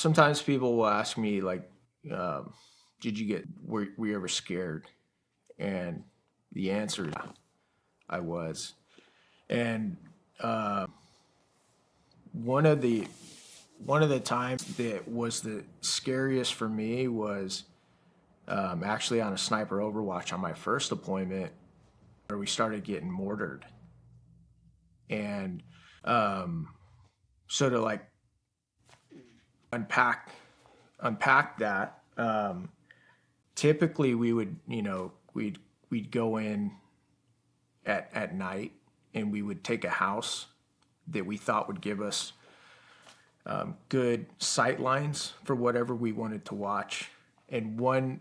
sometimes people will ask me like, um, were you ever scared? And the answer is I was. And one of the one of the times that was the scariest for me was actually on a sniper overwatch on my first deployment, where we started getting mortared. And um, so to like unpack unpack that, typically we would, we'd go in at night, and we would take a house that we thought would give us good sight lines for whatever we wanted to watch. And one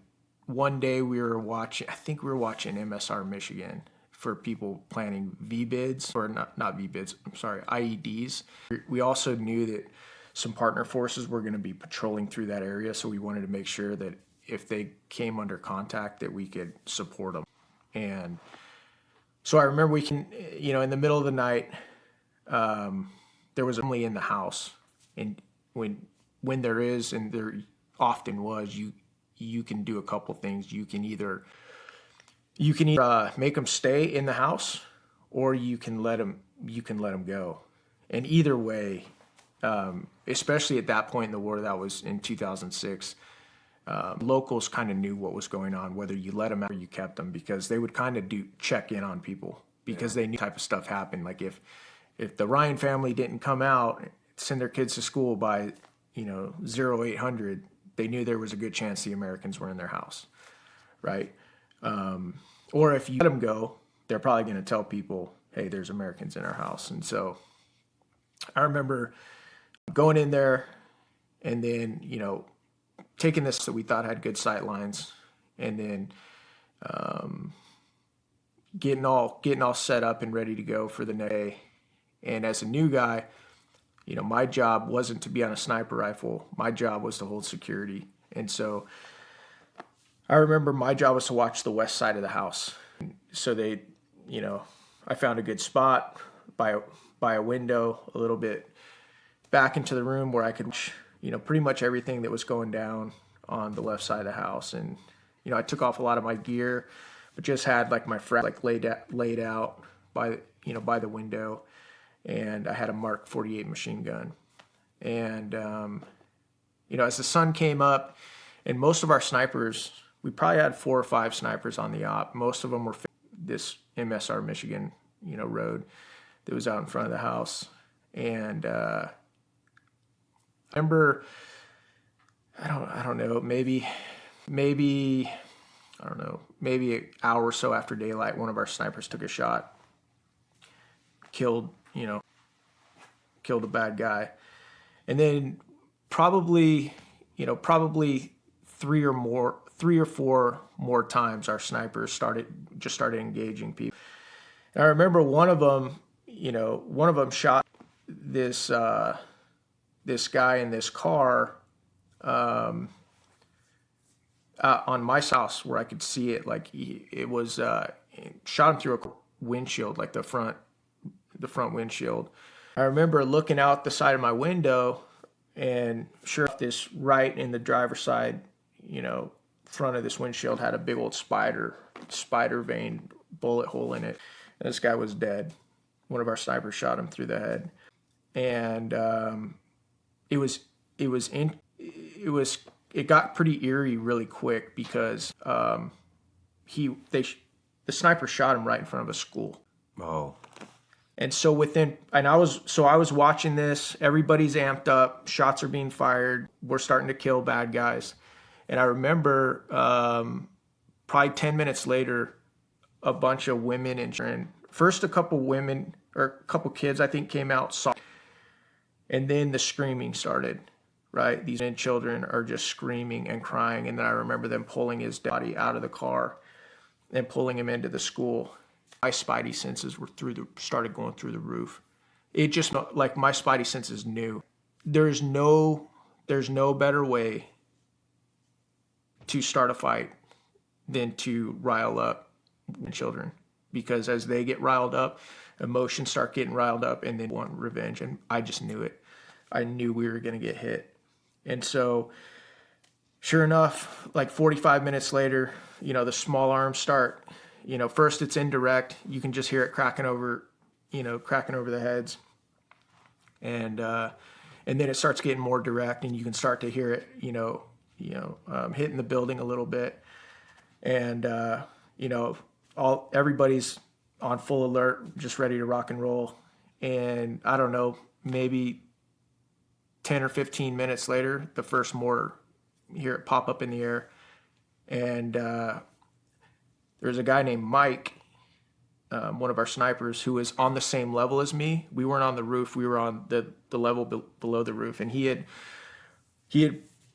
day we were watching, I think we were watching MSR Michigan for people planning VBIDs, or not VBIDs, I'm sorry, IEDs. We also knew that some partner forces were going to be patrolling through that area, so we wanted to make sure that if they came under contact that we could support them. And so I remember we can, in the middle of the night, there was only in the house, and when there is, and there often was, you can do a couple things. You can either make them stay in the house, or you can let them go. And either way, especially at that point in the war, that was in 2006. Locals kind of knew what was going on, whether you let them out or you kept them, because they would kind of check in on people, because they knew type of stuff happened. Like if the Ryan family didn't come out, send their kids to school by 0800, they knew there was a good chance the Americans were in their house, right? Or if you let them go, they're probably going to tell people, hey, there's Americans in our house. And so I remember going in there, and then taking this that we thought had good sight lines, and then getting all set up and ready to go for the next day. And as a new guy, my job wasn't to be on a sniper rifle. My job was to hold security. And so I remember my job was to watch the west side of the house. So I found a good spot by a window a little bit back into the room, where I could watch, pretty much everything that was going down on the left side of the house. And, I took off a lot of my gear, but just had like my frag laid out by the window. And I had a Mark 48 machine gun. And, as the sun came up, and most of our snipers, we probably had 4 or 5 snipers on the op. Most of them were this MSR Michigan, road that was out in front of the house. And I remember, I don't know, maybe an hour or so after daylight, one of our snipers took a shot, killed a bad guy. And then probably 3 or 4 more times our snipers started engaging people. And I remember one of them shot this guy in this car on my house, where I could see it. Like it was shot him through a windshield, like the front windshield. I remember looking out the side of my window, and sure enough, this right in the driver's side, front of this windshield had a big old spider vein bullet hole in it. And this guy was dead. One of our snipers shot him through the head. And it got pretty eerie really quick, because the sniper shot him right in front of a school. Oh. And so I was watching this, everybody's amped up, shots are being fired, we're starting to kill bad guys. And I remember probably 10 minutes later, a bunch of women and children, first a couple women, or a couple kids I think, came out, saw, and then the screaming started, right? These children are just screaming and crying. And then I remember them pulling his body out of the car and pulling him into the school. My spidey senses were started going through the roof. It just, like, my spidey senses knew there's no better way to start a fight than to rile up children, because as they get riled up, emotions start getting riled up, and then want revenge. And I just knew it. I knew we were going to get hit. And so sure enough, like 45 minutes later, the small arms start, first it's indirect. You can just hear it cracking over the heads. And then it starts getting more direct, and you can start to hear it, hitting the building a little bit. And, everybody's on full alert, just ready to rock and roll. And I don't know, maybe 10 or 15 minutes later, the first mortar, you hear it pop up in the air. And there's a guy named Mike, one of our snipers, who was on the same level as me. We weren't on the roof. We were on the level below the roof. And he had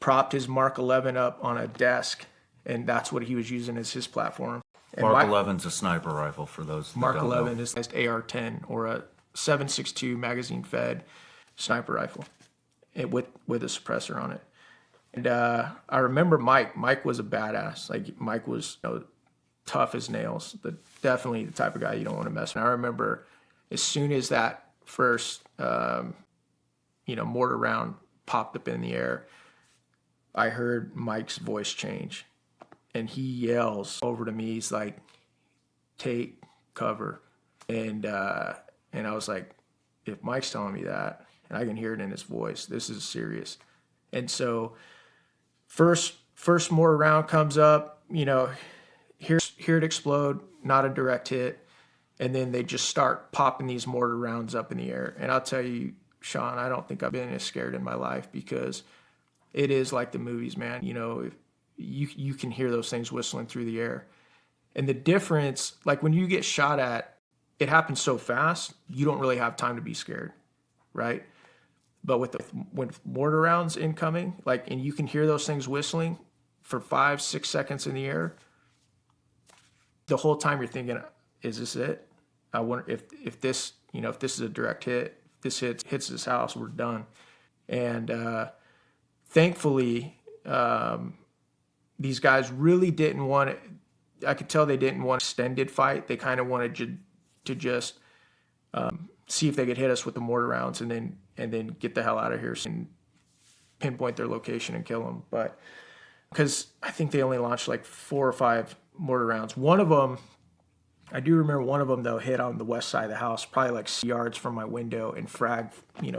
propped his Mark 11 up on a desk, and that's what he was using as his platform. And Mark 11's a sniper rifle for those that Mark don't 11 know. is AR-10, or a 7.62 magazine-fed sniper rifle with a suppressor on it. And I remember Mike. Mike was a badass. Like, Mike was tough as nails. Definitely the type of guy you don't want to mess with. And I remember as soon as that first mortar round popped up in the air, I heard Mike's voice change. And he yells over to me. He's like, "Take cover." And I was like, if Mike's telling me that, and I can hear it in his voice, this is serious. And so first mortar round comes up, hear it explode, not a direct hit. And then they just start popping these mortar rounds up in the air. And I'll tell you, Shawn, I don't think I've been as scared in my life, because it is like the movies, man. If you can hear those things whistling through the air. And the difference, like when you get shot at, it happens so fast, you don't really have time to be scared, right? But with mortar rounds incoming, and you can hear those things whistling for 5-6 seconds in the air, the whole time you're thinking, is this it? I wonder if this is a direct hit, this hits this house, we're done. And thankfully, these guys really didn't want it. I could tell they didn't want an extended fight. They kind of wanted to just see if they could hit us with the mortar rounds, and then get the hell out of here and pinpoint their location and kill them. But because I think they only launched like 4 or 5 mortar rounds. One of them, I do remember one of them though, hit on the west side of the house, probably like 6 yards from my window, and frag,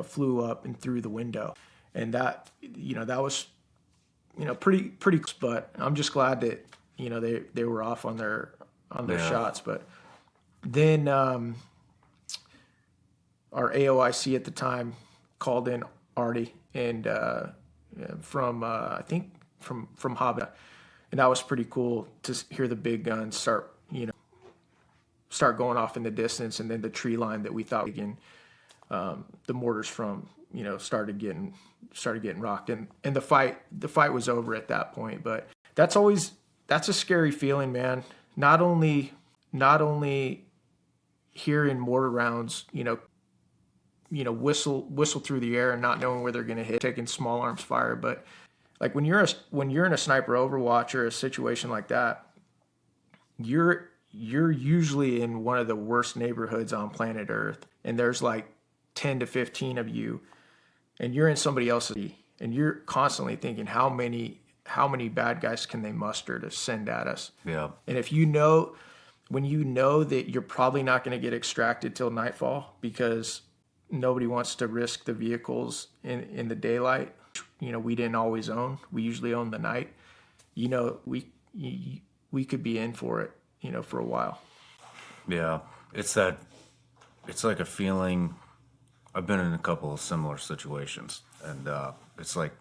flew up and through the window. And that was, pretty, but I'm just glad that, they were off on their shots. But then, our AOIC at the time called in Artie, and from I think from Habita, and that was pretty cool to hear the big guns start going off in the distance, and then the tree line that we thought the mortars from started getting rocked, and the fight was over at that point. But that's a scary feeling, man. Not only hearing mortar rounds, whistle through the air and not knowing where they're going to hit, taking small arms fire. But like when you're in a sniper overwatch or a situation like that, you're usually in one of the worst neighborhoods on planet Earth, and there's like 10 to 15 of you, and you're in somebody else's, and you're constantly thinking, how many bad guys can they muster to send at us? Yeah. And when you know that you're probably not going to get extracted till nightfall, because nobody wants to risk the vehicles in the daylight. We didn't always own. We usually own the night. We could be in for it, for a while. Yeah. It's like a feeling. I've been in a couple of similar situations, and it's like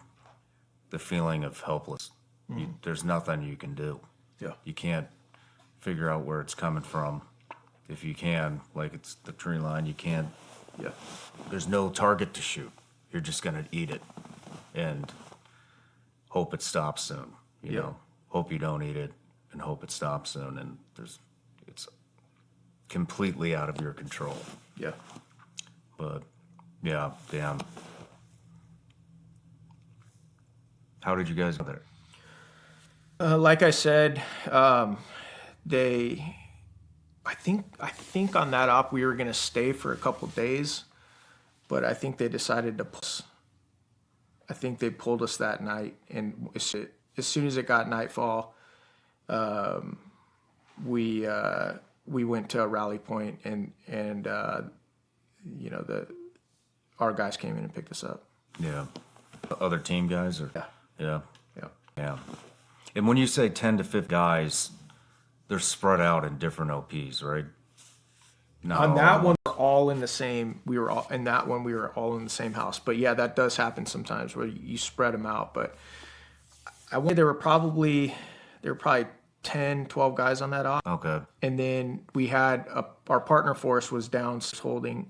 the feeling of helpless. There's nothing you can do. Yeah. You can't figure out where it's coming from. If you can, like it's the tree line, you can't. Yeah. There's no target to shoot. You're just gonna eat it, and hope it stops soon. You know, hope you don't eat it, and hope it stops soon. And it's completely out of your control. Yeah. But yeah, damn. How did you guys go there? Like I said, I think on that op we were gonna stay for a couple days, but I think they decided to. I think they pulled us that night, and as soon as it got nightfall, we went to a rally point, and our guys came in and picked us up. Yeah. Other team guys, or Yeah. yeah, Yeah. yeah. And when you say 10 to 15 guys, they're spread out in different OPs, right? Not On all that in one, we're all in the same. We were all in that one. We were all in the same house. But yeah, that does happen sometimes where you spread them out. But I would say there were probably 10, 12 guys on that op. Okay. And then we had our partner force was down holding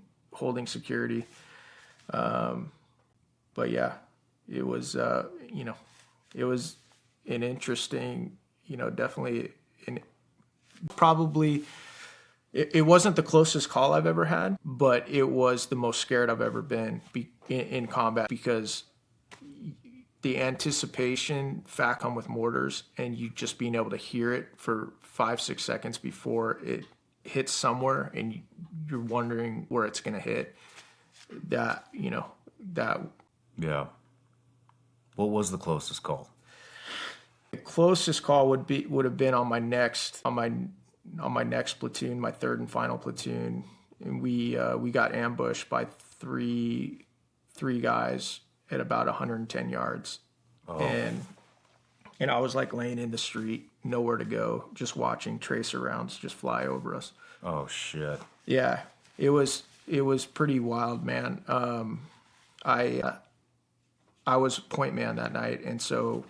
security. But yeah, it was it was an interesting, definitely probably. It wasn't the closest call I've ever had, but it was the most scared I've ever been in combat, because the anticipation fact come with mortars, and you just being able to hear it for 5-6 seconds before it hits somewhere, and you're wondering where it's going to hit. That. Yeah. What was the closest call? The closest call would have been on my next platoon, my third and final platoon, and we got ambushed by three guys at about 110 yards, and I was like laying in the street, nowhere to go, just watching tracer rounds just fly over us. Oh shit! Yeah, it was pretty wild, man. I was point man that night, and so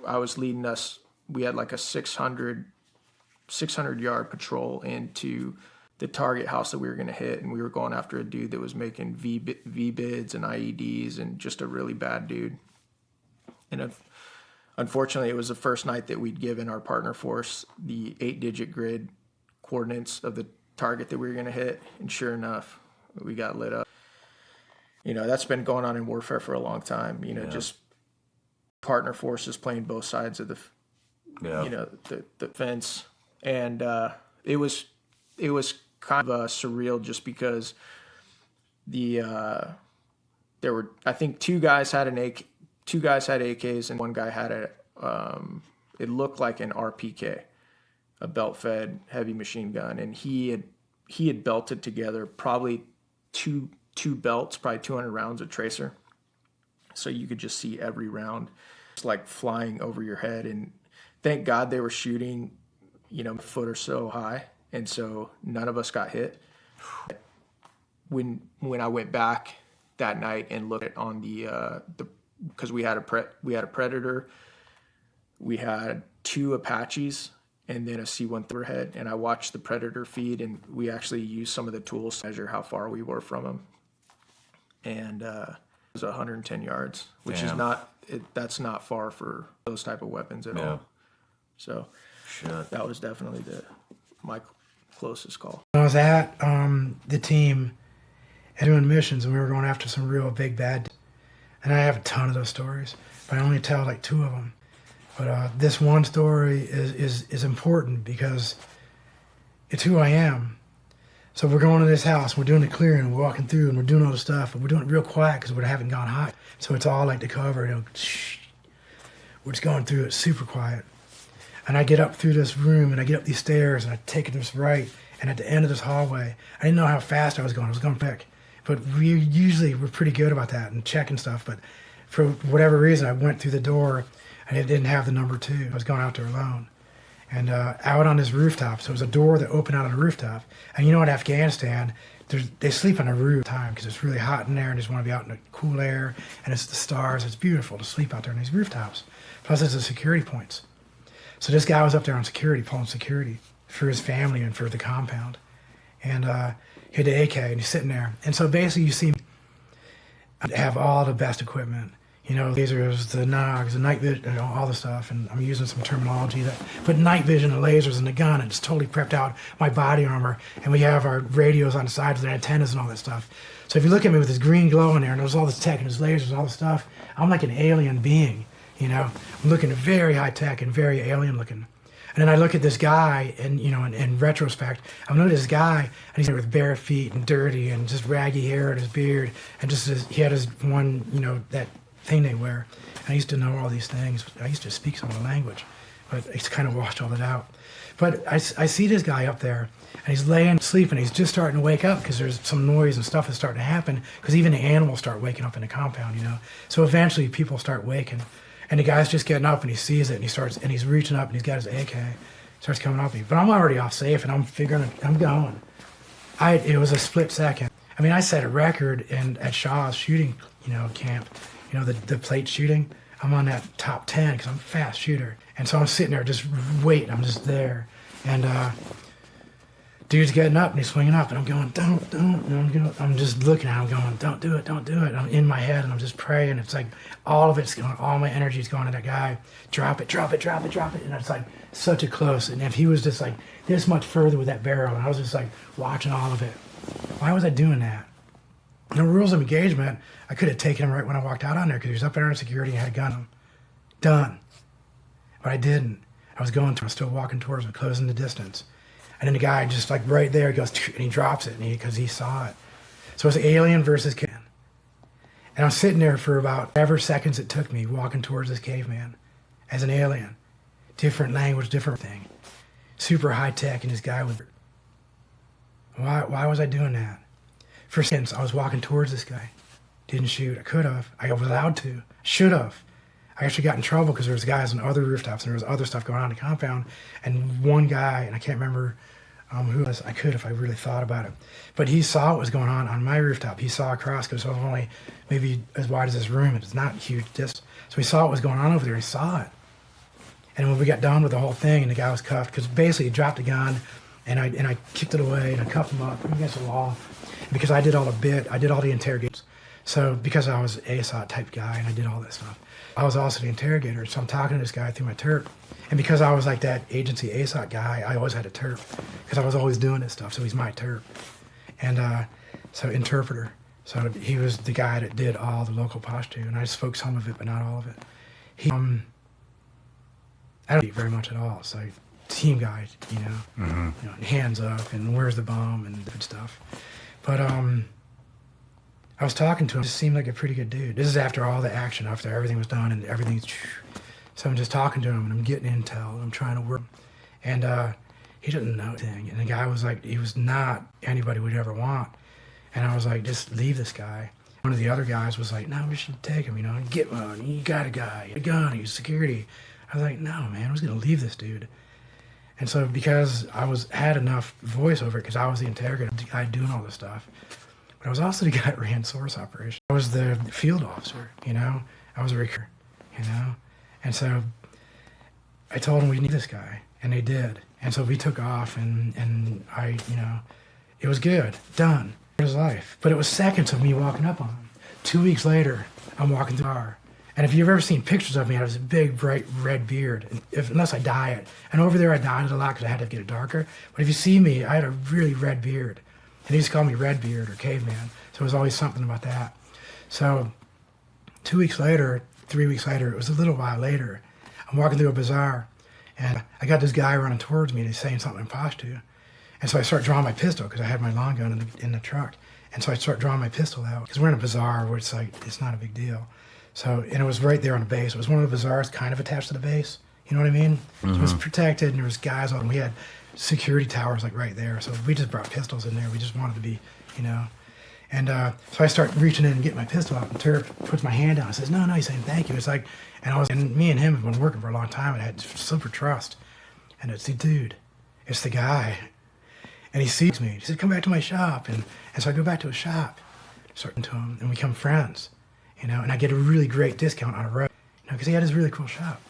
I was leading us. We had like a 600-yard patrol into the target house that we were going to hit, and we were going after a dude that was making V-bids and IEDs, and just a really bad dude. And unfortunately, it was the first night that we'd given our partner force the 8-digit grid coordinates of the target that we were going to hit, and sure enough, we got lit up. That's been going on in warfare for a long time. Just partner forces playing both sides of the fence. And it was kind of surreal, just because there were, I think, two guys had AKs, and one guy had it looked like an RPK, a belt-fed heavy machine gun, and he had belted together probably two belts, probably 200 rounds of tracer, so you could just see every round just like flying over your head. And thank God they were shooting a foot or so high, and so none of us got hit. When I went back that night and looked at on the because we had a Predator, we had 2 Apaches, and then a C-130 overhead, and I watched the Predator feed, and we actually used some of the tools to measure how far we were from them, and it was 110 yards, which is that's not far for those type of weapons at all. So that was definitely my closest call. I was at the team doing missions, and we were going after some real big bad, and I have a ton of those stories, but I only tell like 2 of them. But this one story is important because it's who I am. So we're going to this house, we're doing the clearing, and we're walking through, and we're doing all the stuff, but we're doing it real quiet because we haven't gone hot. So it's all like the cover, shh. We're just going through it super quiet. And I get up through this room, and I get up these stairs, and I take this right, and at the end of this hallway, I didn't know how fast I was going quick. But we're pretty good about that and checking stuff, but for whatever reason, I went through the door, and it didn't have the number 2. I was going out there alone. And out on this rooftop, so it was a door that opened out on the rooftop. And in Afghanistan, they sleep on the roof time because it's really hot in there, and they just want to be out in the cool air, and it's the stars. It's beautiful to sleep out there on these rooftops. Plus, it's the security points. So this guy was up there on security, pulling security for his family and for the compound. And he had the AK, and he's sitting there. And so basically, you see him have all the best equipment. Lasers, the NOGs, the night vision, all the stuff, and I'm using some terminology but night vision, the lasers, and the gun, and it's totally prepped out my body armor, and we have our radios on the sides with the antennas and all that stuff. So if you look at me with this green glow in there, and there's all this tech and there's lasers and all this stuff, I'm like an alien being, I'm looking very high tech and very alien looking. And then I look at this guy, and in retrospect, I'm looking at this guy, and he's with bare feet and dirty and just raggy hair and his beard, and he had his one, that thing they wear. And I used to know all these things. I used to speak some of the language, but it's kind of washed all that out. But I see this guy up there, and he's laying, sleeping. He's just starting to wake up because there's some noise and stuff that's starting to happen, because even the animals start waking up in the compound, you know. So eventually people start waking, and the guy's just getting up, and he sees it, and he's reaching up, and he's got his AK, starts coming up at me. But I'm already off safe, and I'm figuring, I'm going. It was a split second. I mean, I set a record at Shaw's shooting, you know, camp, you know, the plate shooting. I'm on that top 10 because I'm a fast shooter. And so I'm sitting there just waiting. I'm just there. And dude's getting up and he's swinging up. And I'm going, don't. And I'm just looking at him going, don't do it. I'm in my head and I'm just praying. It's like all of it's going, all my energy is going to that guy. Drop it. And it's like such a close. And if he was just like this much further with that barrel, and I was just like watching all of it. Why was I doing that? The rules of engagement, I could have taken him right when I walked out on there because he was up there in security and I had a gun on him. Done. But I didn't. I was still walking towards him, closing the distance. And then the guy just like right there, he goes, and he drops it because he saw it. So it's alien versus caveman. And I'm sitting there for about whatever seconds it took me walking towards this caveman as an alien. Different language, different thing. Super high tech, and this guy was... Why was I doing that? For seconds, I was walking towards this guy. Didn't shoot. I could have. I was allowed to. Should have. I actually got in trouble because there was guys on other rooftops and there was other stuff going on in the compound. And one guy, and I can't remember who it was, I could if I really thought about it. But he saw what was going on my rooftop. He saw across because it was only maybe as wide as this room. It's not huge distance. So he saw what was going on over there. He saw it. And when we got done with the whole thing and the guy was cuffed, because basically he dropped a gun, and I kicked it away and I cuffed him up against the wall because I did all the interrogations. So because I was ASOT type guy and I did all that stuff, I was also the interrogator. So I'm talking to this guy through my terp. And because I was like that agency ASOT guy, I always had a terp because I was always doing this stuff. So he's my terp. And so interpreter. So he was the guy that did all the local Pashto, and I spoke some of it, but not all of it. He, I don't speak very much at all. So team guy, you know, you know, hands up and where's the bomb and different stuff. But I was talking to him. He just seemed like a pretty good dude. This is after all the action, after everything was done and everything's. So I'm just talking to him and I'm getting intel and I'm trying to work. And he didn't know anything. And the guy was like, he was not anybody we'd ever want. And I was like, just leave this guy. One of the other guys was like, no, we should take him, you know, and get one. You got a guy, a gun, he's security. I was like, no, man, I was going to leave this dude. And so because I had enough voice over it, because I was the interrogator, the guy doing all this stuff, but I was also the guy that ran source operation. I was the field officer, you know. I was a recruiter, you know. And so I told them we need this guy, and they did. And so we took off, and I, you know, it was good, done. His life. But it was seconds of me walking up on him. 2 weeks later, I'm walking through the car. And if you've ever seen pictures of me, I had this big, bright red beard, unless I dye it. And over there, I dyed it a lot because I had to get it darker. But if you see me, I had a really red beard. And they used to call me Red Beard or Caveman. So it was always something about that. So 2 weeks later, 3 weeks later, it was a little while later, I'm walking through a bazaar, and I got this guy running towards me, and he's saying something in Pashto. And so I start drawing my pistol because I had my long gun in the truck. And so I start drawing my pistol out because we're in a bazaar where it's like, it's not a big deal. So, and it was right there on the base. It was one of the bazaars kind of attached to the base. You know what I mean? Mm-hmm. So it was protected, and there was guys on. We had security towers like right there. So we just brought pistols in there. We just wanted to be, you know. And so I start reaching in and getting my pistol out, and Turk puts my hand down and says, no, he's saying thank you. It's like, and me and him have been working for a long time and had super trust. And it's the dude. It's the guy. And he sees me. He said, come back to my shop. And so I go back to his shop, starting to him, and we become friends. You know, and I get a really great discount on a road, you know, because he had his really cool shop.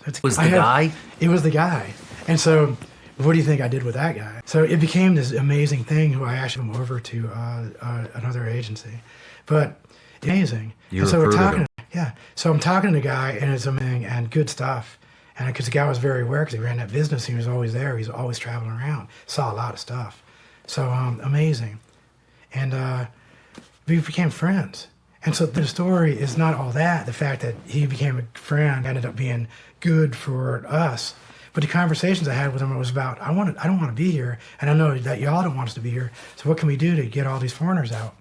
So Was the guy? It was the guy. And so what do you think I did with that guy? So it became this amazing thing who I actually went over to another agency. But amazing. You and so recruited we're talking. him. Yeah. So I'm talking to the guy, and it's amazing and good stuff. And because the guy was very aware, because he ran that business, he was always there. He was always traveling around. Saw a lot of stuff. So amazing. And we became friends. And so the story is not all that. The fact that he became a friend ended up being good for us. But the conversations I had with him, it was about, I don't want to be here, and I know that y'all don't want us to be here, so what can we do to get all these foreigners out?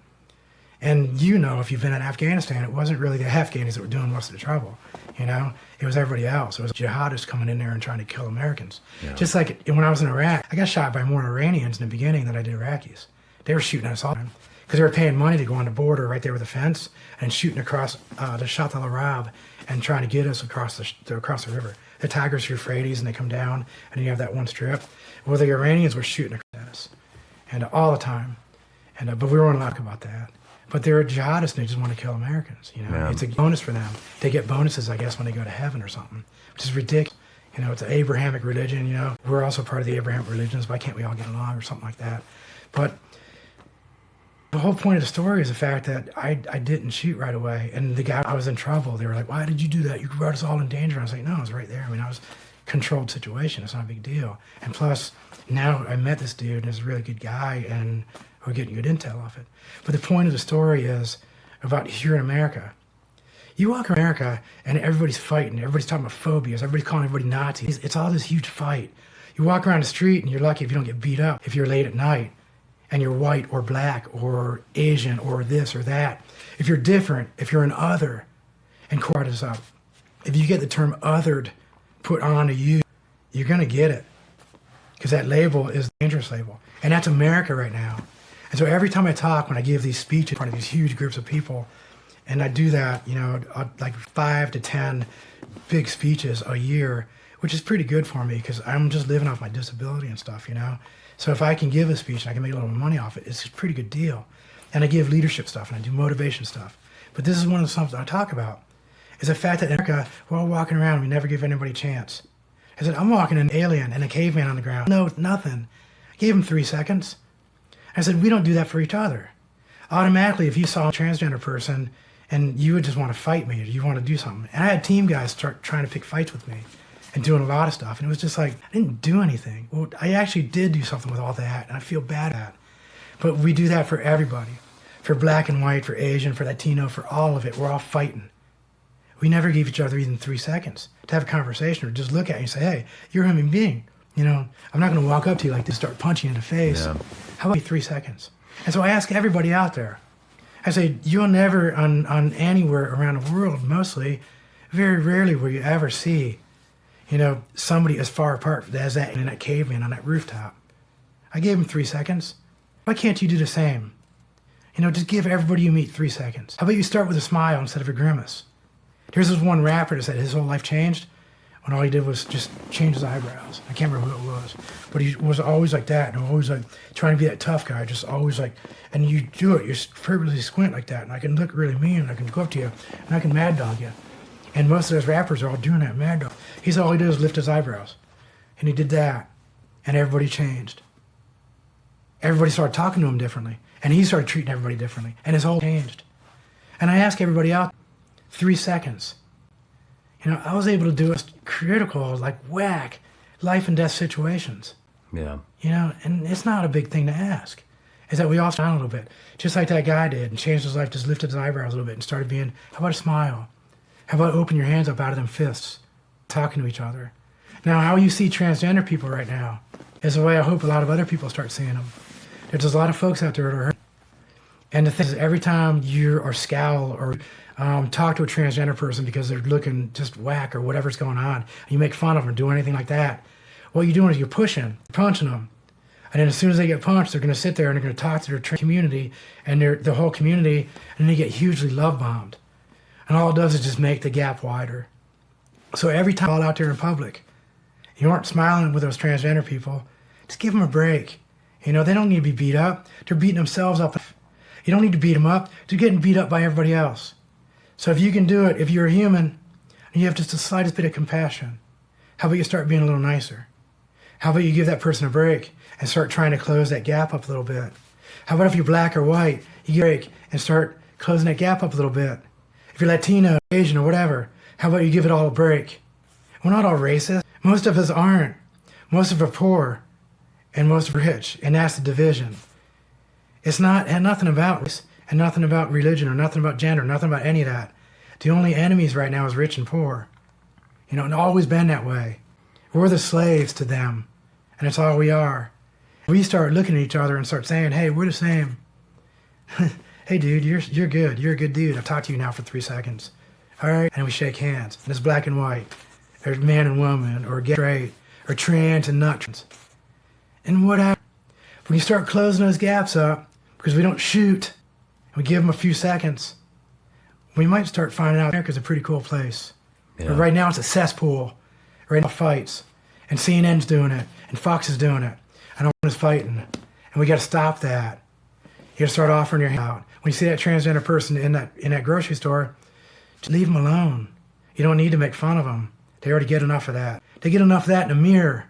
And you know, if you've been in Afghanistan, it wasn't really the Afghans that were doing most of the trouble. You know, it was everybody else. It was jihadists coming in there and trying to kill Americans. Yeah. Just like when I was in Iraq, I got shot by more Iranians in the beginning than I did Iraqis. They were shooting at us all the time because they were paying money to go on the border right there with the fence and shooting across the Shat al-Arab and trying to get us across the river. The Tigris Euphrates, and they come down, and then you have that one strip. Well, the Iranians were shooting at us, and all the time, and but we weren't allowed about that. But they're jihadists, and they just want to kill Americans. You know, yeah. It's a bonus for them. They get bonuses, I guess, when they go to heaven or something, which is ridiculous. You know, it's an Abrahamic religion. You know, we're also part of the Abrahamic religions. Why can't we all get along or something like that? But the whole point of the story is the fact that I didn't shoot right away. And the guy, I was in trouble. They were like, why did you do that? You brought us all in danger. I was like, no, I was right there. I mean, I was controlled situation. It's not a big deal. And plus, now I met this dude, and he's a really good guy, and we're getting good intel off it. But the point of the story is about here in America. You walk around America, and everybody's fighting. Everybody's talking about phobias. Everybody's calling everybody Nazis. It's all this huge fight. You walk around the street, and you're lucky if you don't get beat up if you're late at night, and you're white or black or Asian or this or that. If you're different, if you're an other, and brought this up, if you get the term othered put onto you, you're going to get it. Because that label is a dangerous label. And that's America right now. And so every time I talk, when I give these speeches in front of these huge groups of people, and I do that, you know, like 5 to 10 big speeches a year, which is pretty good for me because I'm just living off my disability and stuff, you know. So if I can give a speech and I can make a little money off it, it's a pretty good deal. And I give leadership stuff and I do motivation stuff. But this is one of the stuff that I talk about, is the fact that in America, we're all walking around and we never give anybody a chance. I said, I'm walking an alien and a caveman on the ground. No, nothing. I gave him 3 seconds. I said, we don't do that for each other. Automatically, if you saw a transgender person and you would just want to fight me or you want to do something. And I had team guys start trying to pick fights with me and doing a lot of stuff. And it was just like, I didn't do anything. Well, I actually did do something with all that, and I feel bad at it. But we do that for everybody. For black and white, for Asian, for Latino, for all of it. We're all fighting. We never gave each other even 3 seconds to have a conversation or just look at you and say, hey, you're a human being. You know, I'm not going to walk up to you like this, start punching you in the face. Yeah. How about 3 seconds? And so I ask everybody out there, I say, you'll never, on anywhere around the world, mostly, very rarely will you ever see, you know, somebody as far apart as that in that caveman on that rooftop. I gave him 3 seconds. Why can't you do the same? You know, just give everybody you meet 3 seconds. How about you start with a smile instead of a grimace? There's this one rapper that said his whole life changed when all he did was just change his eyebrows. I can't remember who it was, but he was always like that, and always like trying to be that tough guy, just always like, and you do it, you purposely squint like that, and I can look really mean, and I can go up to you, and I can mad dog you. And most of those rappers are all doing that mad dog. He's all he did was lift his eyebrows, and he did that, and everybody changed. Everybody started talking to him differently, and he started treating everybody differently, and his whole changed. And I ask everybody out, 3 seconds. You know, I was able to do it critical, like whack, life and death situations. Yeah. You know, and it's not a big thing to ask. Is that we all smile a little bit, just like that guy did, and changed his life, just lifted his eyebrows a little bit and started being, how about a smile? How about open your hands up out of them fists, talking to each other? Now, how you see transgender people right now is the way I hope a lot of other people start seeing them. There's a lot of folks out there that are hurt. And the thing is, every time you or scowl or talk to a transgender person because they're looking just whack or whatever's going on, and you make fun of them or do anything like that, what you're doing is you're punching them. And then as soon as they get punched, they're going to sit there and they're going to talk to their community and the whole community, and they get hugely love-bombed. And all it does is just make the gap wider. So every time you're out there in public, you aren't smiling with those transgender people, just give them a break. You know, they don't need to be beat up. They're beating themselves up. You don't need to beat them up. They're getting beat up by everybody else. So if you can do it, if you're a human, and you have just the slightest bit of compassion, how about you start being a little nicer? How about you give that person a break and start trying to close that gap up a little bit? How about if you're black or white, you give a break and start closing that gap up a little bit? If you're Latino, Asian, or whatever, how about you give it all a break? We're not all racist. Most of us aren't. Most of us are poor, and most of us are rich, and that's the division. It's not, and nothing about race, and nothing about religion, or nothing about gender, nothing about any of that. The only enemies right now is rich and poor. You know, and always been that way. We're the slaves to them, and it's all we are. We start looking at each other and start saying, hey, we're the same. Hey, dude, you're good. You're a good dude. I've talked to you now for 3 seconds. All right? And we shake hands. And it's black and white. There's man and woman, or gay, straight, or trans and not trans. And what happens? When you start closing those gaps up, because we don't shoot, we give them a few seconds, we might start finding out America's a pretty cool place. Yeah. But right now it's a cesspool. Right now fights. And CNN's doing it. And Fox is doing it. And everyone is fighting. And we got to stop that. You got to start offering your hand out. When you see that transgender person in that grocery store, just leave them alone. You don't need to make fun of them. They already get enough of that. They get enough of that in a mirror.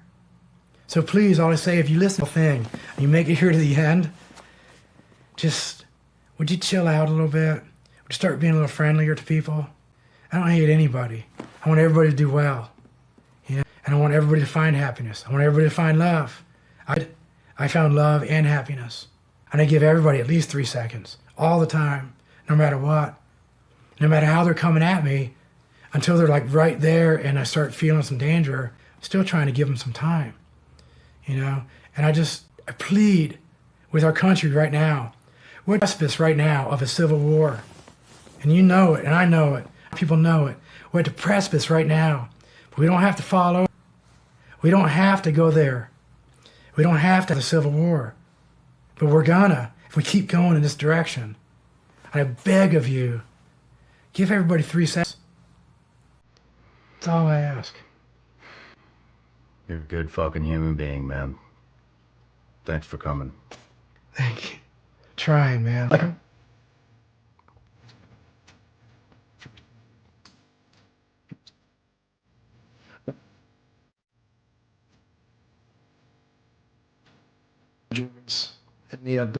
So please, all I say, if you listen to the thing and you make it here to the end, just, would you chill out a little bit? Would you start being a little friendlier to people? I don't hate anybody. I want everybody to do well. You know? And I want everybody to find happiness. I want everybody to find love. I found love and happiness. And I give everybody at least 3 seconds, all the time, no matter what. No matter how they're coming at me, until they're like right there and I start feeling some danger, I'm still trying to give them some time. You know? And I plead with our country right now. We're at the precipice right now of a civil war. And you know it, and I know it. People know it. We're at the precipice right now. But we don't have to follow. We don't have to go there. We don't have to have a civil war. But we're gonna, if we keep going in this direction. And I beg of you, give everybody 3 seconds. That's all I ask. You're a good fucking human being, man. Thanks for coming. Thank you. Trying, man. In the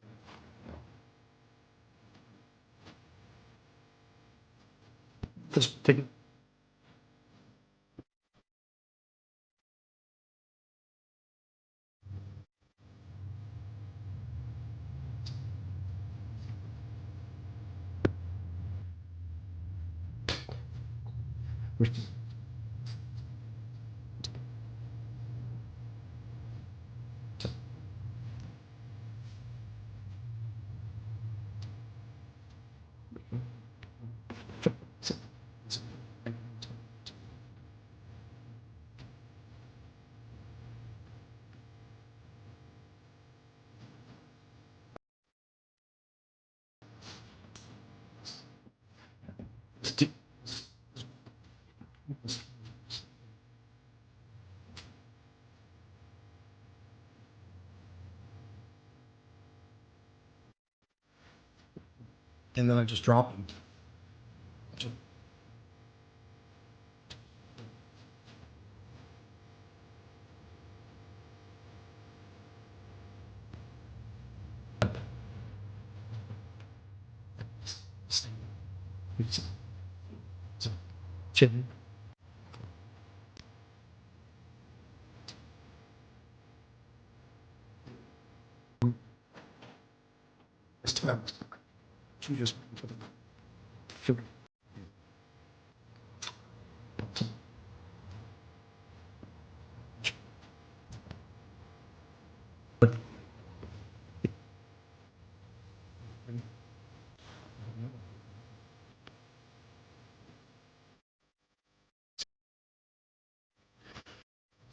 this particular and then I just drop them. Chin. You just for the feel.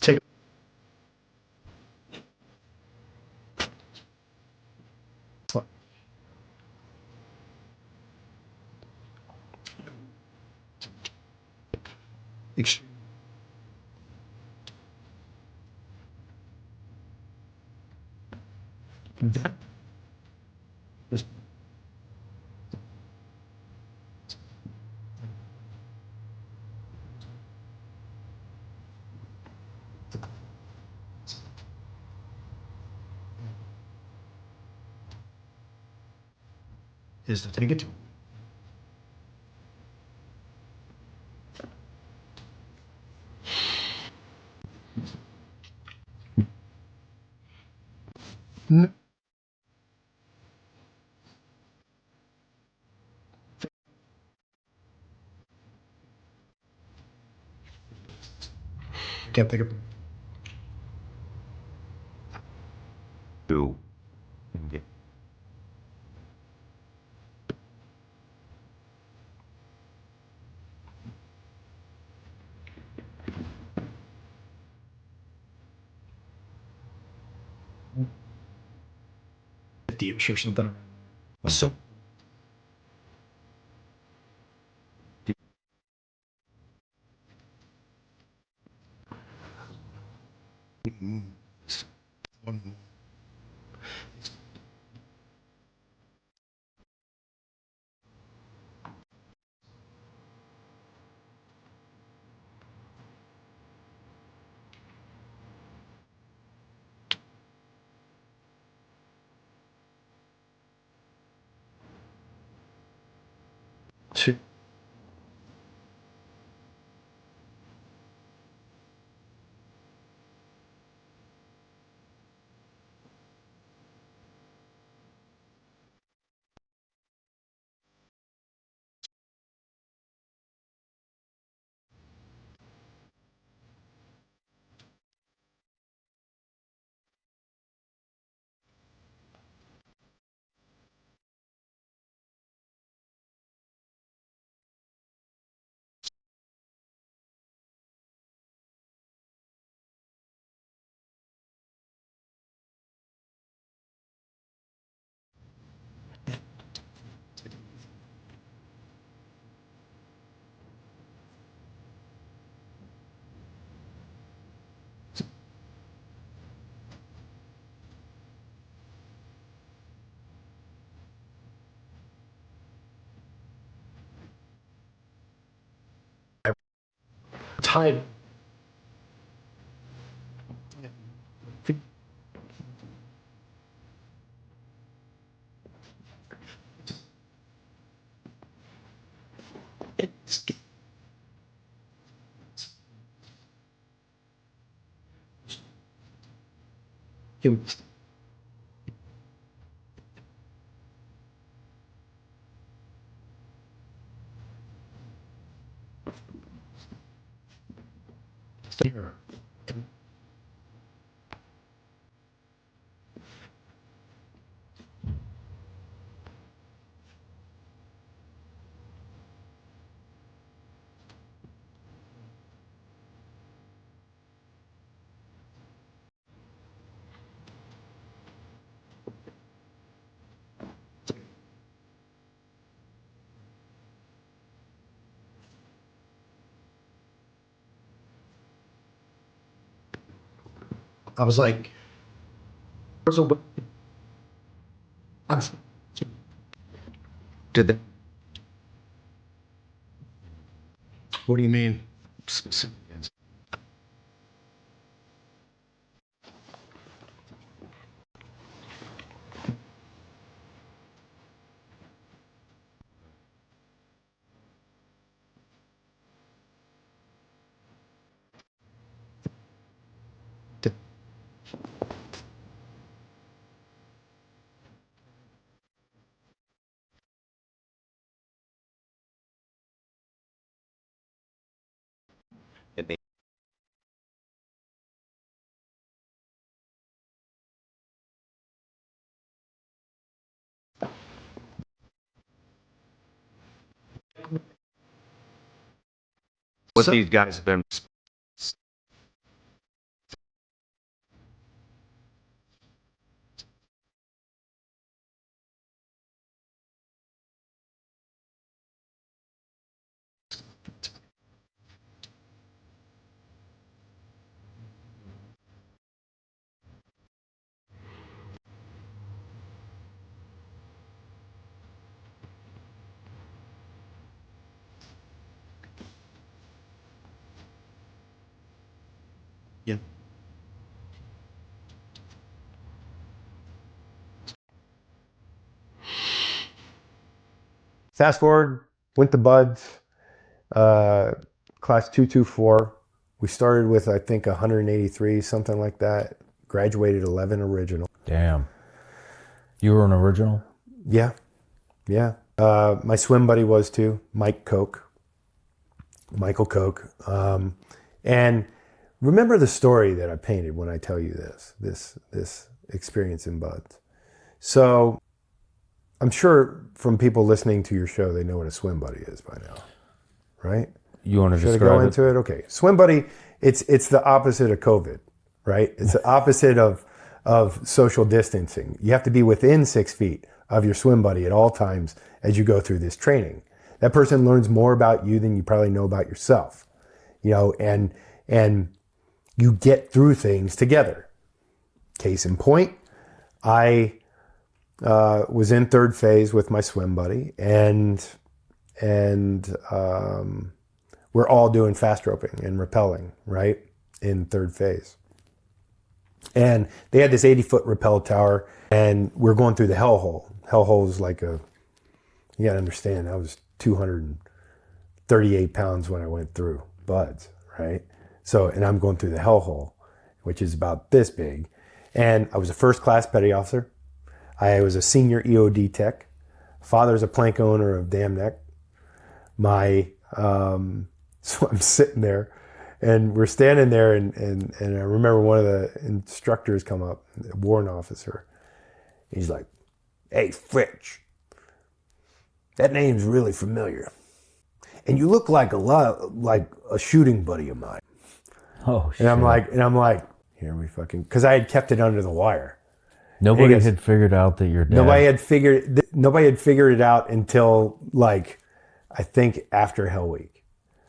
Take what? Extreme. That is to take it to. Can't think of. Who? 50-ish or something. So time. It's you here. I was like, I'm did that. What do you mean? What these guys have been. Yeah. Fast forward, went to Buds, class 224. We started with, I think, 183, something like that. Graduated 11 original. Damn. You were an original? Yeah, yeah. My swim buddy was too, Michael Koch. And remember the story that I painted when I tell you this experience in Buds. So I'm sure from people listening to your show, they know what a swim buddy is by now, right? You want to Should I describe go into it? Okay. Swim buddy, it's the opposite of COVID, right? It's the opposite of of social distancing. You have to be within 6 feet of your swim buddy at all times as you go through this training. That person learns more about you than you probably know about yourself, you know, and you get through things together. Case in point, I was in third phase with my swim buddy, and we're all doing fast roping and rappelling, right, in third phase. And they had this 80-foot rappel tower, and we're going through the hellhole. Hellhole is like you gotta understand, I was 238 pounds when I went through buds, right? So, and I'm going through the hellhole, which is about this big. And I was a first class petty officer. I was a senior EOD tech. Father's a plank owner of Dam Neck. So I'm sitting there, and we're standing there, and I remember one of the instructors come up, a warrant officer. He's like, "Hey, Fritch, that name's really familiar. And you look like a shooting buddy of mine." Oh, shit. And I'm like, here we fucking, because I had kept it under the wire. Nobody had figured out that you're dead. Nobody had figured it out until, like, I think after Hell Week.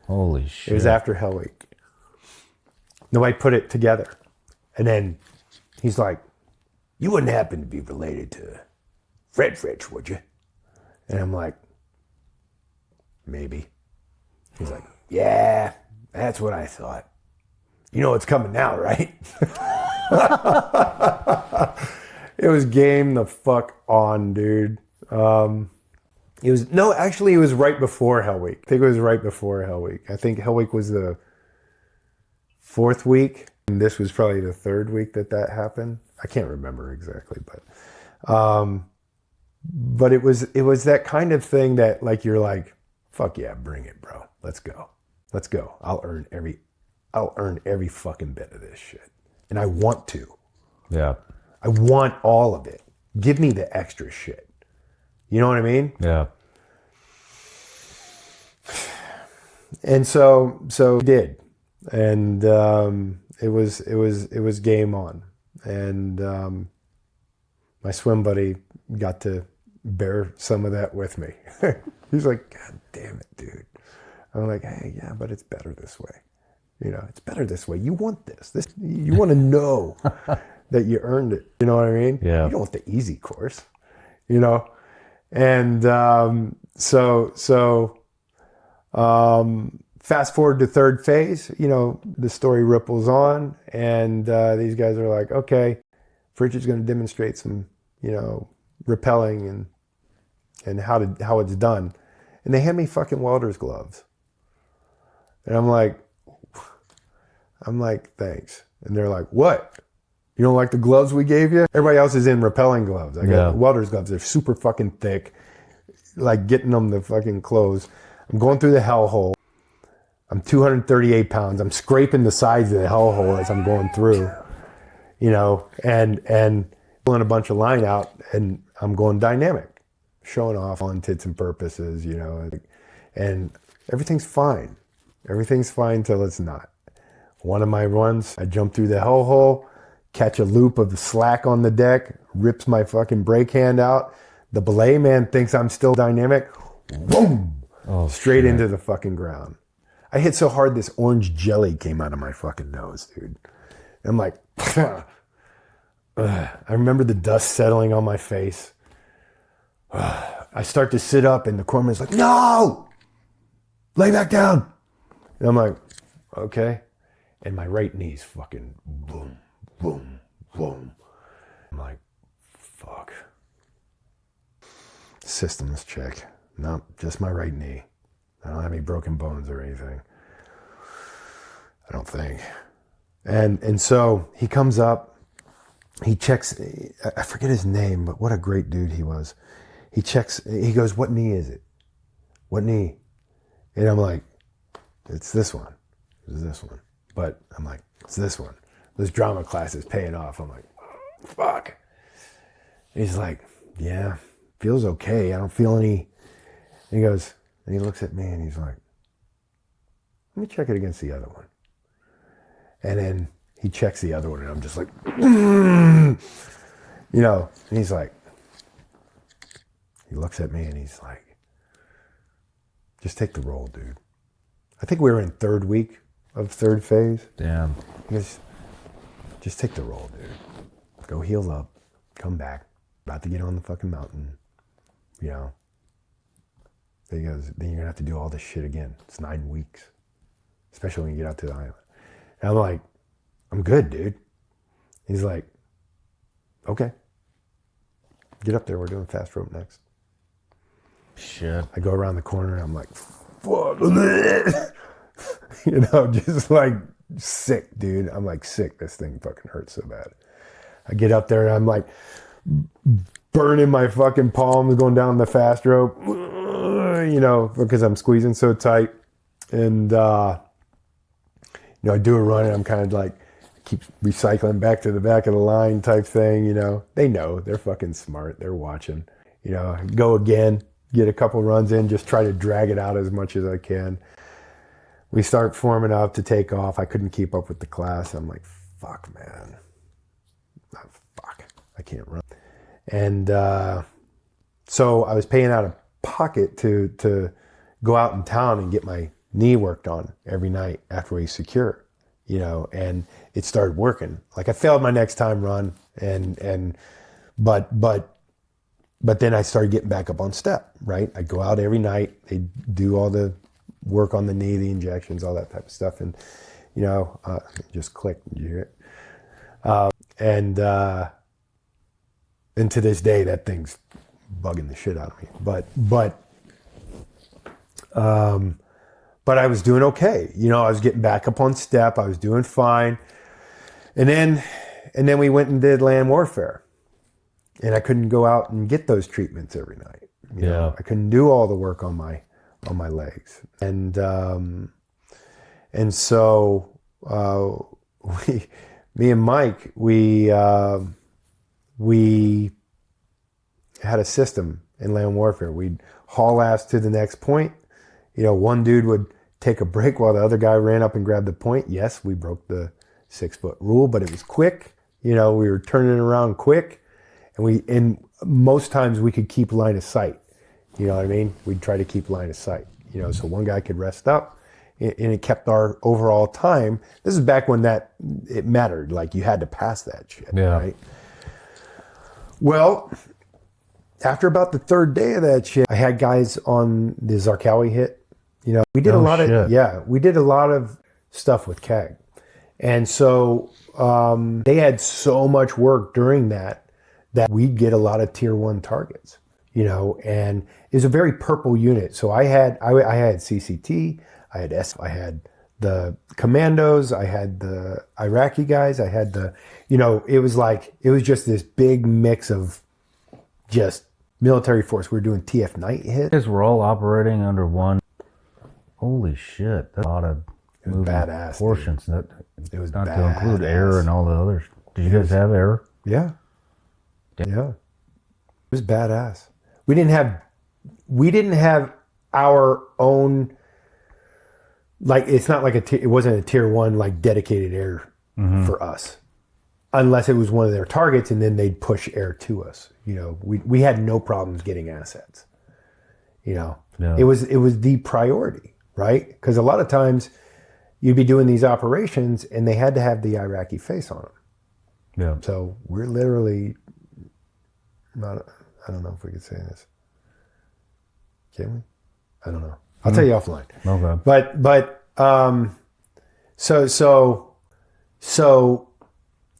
Holy shit. It was after Hell Week. Nobody put it together. And then he's like, "You wouldn't happen to be related to Fred Fritch, would you?" And I'm like, "Maybe." He's like, "Yeah, that's what I thought. You know what's coming now, right?" It was game the fuck on, dude. It was right before Hell Week. I think it was right before Hell Week. I think Hell Week was the 4th week, and this was probably the 3rd week that happened. I can't remember exactly, but it was that kind of thing that, like, you're like, "Fuck yeah, bring it, bro. Let's go. I'll earn every fucking bit of this shit, and I want to. Yeah. I want all of it. Give me the extra shit." You know what I mean? Yeah. And so we did, and it was game on, and my swim buddy got to bear some of that with me. He's like, "God damn it, dude." I'm like, "Hey, yeah, but it's better this way. You know, it's better this way. You want this. You want to know that you earned it. You know what I mean? Yeah. You don't want the easy course, you know." And fast forward to third phase, you know, the story ripples on, and these guys are like, "Okay, Fritch is going to demonstrate some, you know, rappelling and how it's done." And they hand me fucking welder's gloves. And I'm like, "Thanks." And they're like, "What? You don't like the gloves we gave you?" Everybody else is in rappelling gloves. I got welder's gloves. They're super fucking thick, like getting them to fucking close. I'm going through the hellhole. I'm 238 pounds. I'm scraping the sides of the hellhole as I'm going through, you know, and pulling a bunch of line out, and I'm going dynamic, showing off on tits and purposes, you know, and everything's fine. Everything's fine till it's not. One of my runs, I jump through the hellhole, catch a loop of the slack on the deck, rips my fucking brake hand out. The belay man thinks I'm still dynamic. Boom! Straight into the fucking ground. I hit so hard this orange jelly came out of my fucking nose, dude. I'm like, I remember the dust settling on my face. I start to sit up, and the corpsman's like, "No! Lay back down!" And I'm like, "Okay." And my right knee's fucking boom, boom, boom. I'm like, fuck. Systems check. No, just my right knee. I don't have any broken bones or anything. I don't think. And so he comes up, he checks, I forget his name, but what a great dude he was. He checks, he goes, "What knee is it? What knee?" And I'm like, "It's this one. It's this one." But I'm like, "It's this one." This drama class is paying off. I'm like, "Oh, fuck." He's like, "Yeah, feels okay. I don't feel any." And he goes, and he looks at me, and he's like, "Let me check it against the other one." And then he checks the other one, and I'm just like, and he's like, he looks at me and he's like, just take the roll, dude. I think we were in third week of third phase. Damn. He goes, just take the roll, dude. Go heal up, come back, about to get on the fucking mountain, Then he goes, then you're gonna have to do all this shit again. It's 9 weeks, especially when you get out to the island. And I'm like, I'm good, dude. He's like, okay. Get up there, we're doing fast rope next. Shit. I go around the corner and I'm like, fuck. Just like sick, dude. I'm like sick. This thing fucking hurts so bad. I get up there and I'm like burning my fucking palms going down the fast rope, because I'm squeezing so tight. And, I do a run and I'm kind of like, keep recycling back to the back of the line type thing, They know. They're fucking smart. They're watching. Go again, get a couple runs in, just try to drag it out as much as I can. We start forming up to take off. I couldn't keep up with the class. I'm like, fuck, man. Fuck. I can't run. And so I was paying out of pocket to go out in town and get my knee worked on every night after we secure, and it started working. Like I failed my next time run but then I started getting back up on step, right? I'd go out every night. They'd do all the work on the knee, the injections, all that type of stuff. And, it just clicked. Did you hear it? And to this day, that thing's bugging the shit out of me. But I was doing okay. I was getting back up on step. I was doing fine. And then we went and did land warfare. And I couldn't go out and get those treatments every night. I couldn't do all the work on my legs. And so me and Mike, we had a system in land warfare. We'd haul ass to the next point. One dude would take a break while the other guy ran up and grabbed the point. Yes, we broke the 6-foot rule, but it was quick. We were turning it around quick. And most times we could keep line of sight. You know what I mean? We'd try to keep line of sight. So one guy could rest up, and it kept our overall time. This is back when it mattered. Like you had to pass that shit, right? Well, after about the third day of that shit, I had guys on the Zarqawi hit. We did a lot of stuff with CAG. And so they had so much work during that we'd get a lot of tier 1 targets, and it was a very purple unit. So I had CCT, I had I had the commandos, I had the Iraqi guys, I had it was just this big mix of just military force. We were doing TF night hit. Guys were all operating under one. Holy shit. That's a lot of moving badass, portions. It was not badass. to include air and all the others. Did you guys have air? Yeah. Yeah. It was badass. We didn't have our own, like, it's not like it wasn't a tier 1, like, dedicated air for us, unless it was one of their targets, and then they'd push air to us. We had no problems getting assets. It was the priority, right? Because a lot of times you'd be doing these operations and they had to have the Iraqi face on them. Yeah. So we're literally not, I don't know if we could say this. Can we? I don't know. I'll tell you offline. Okay. But so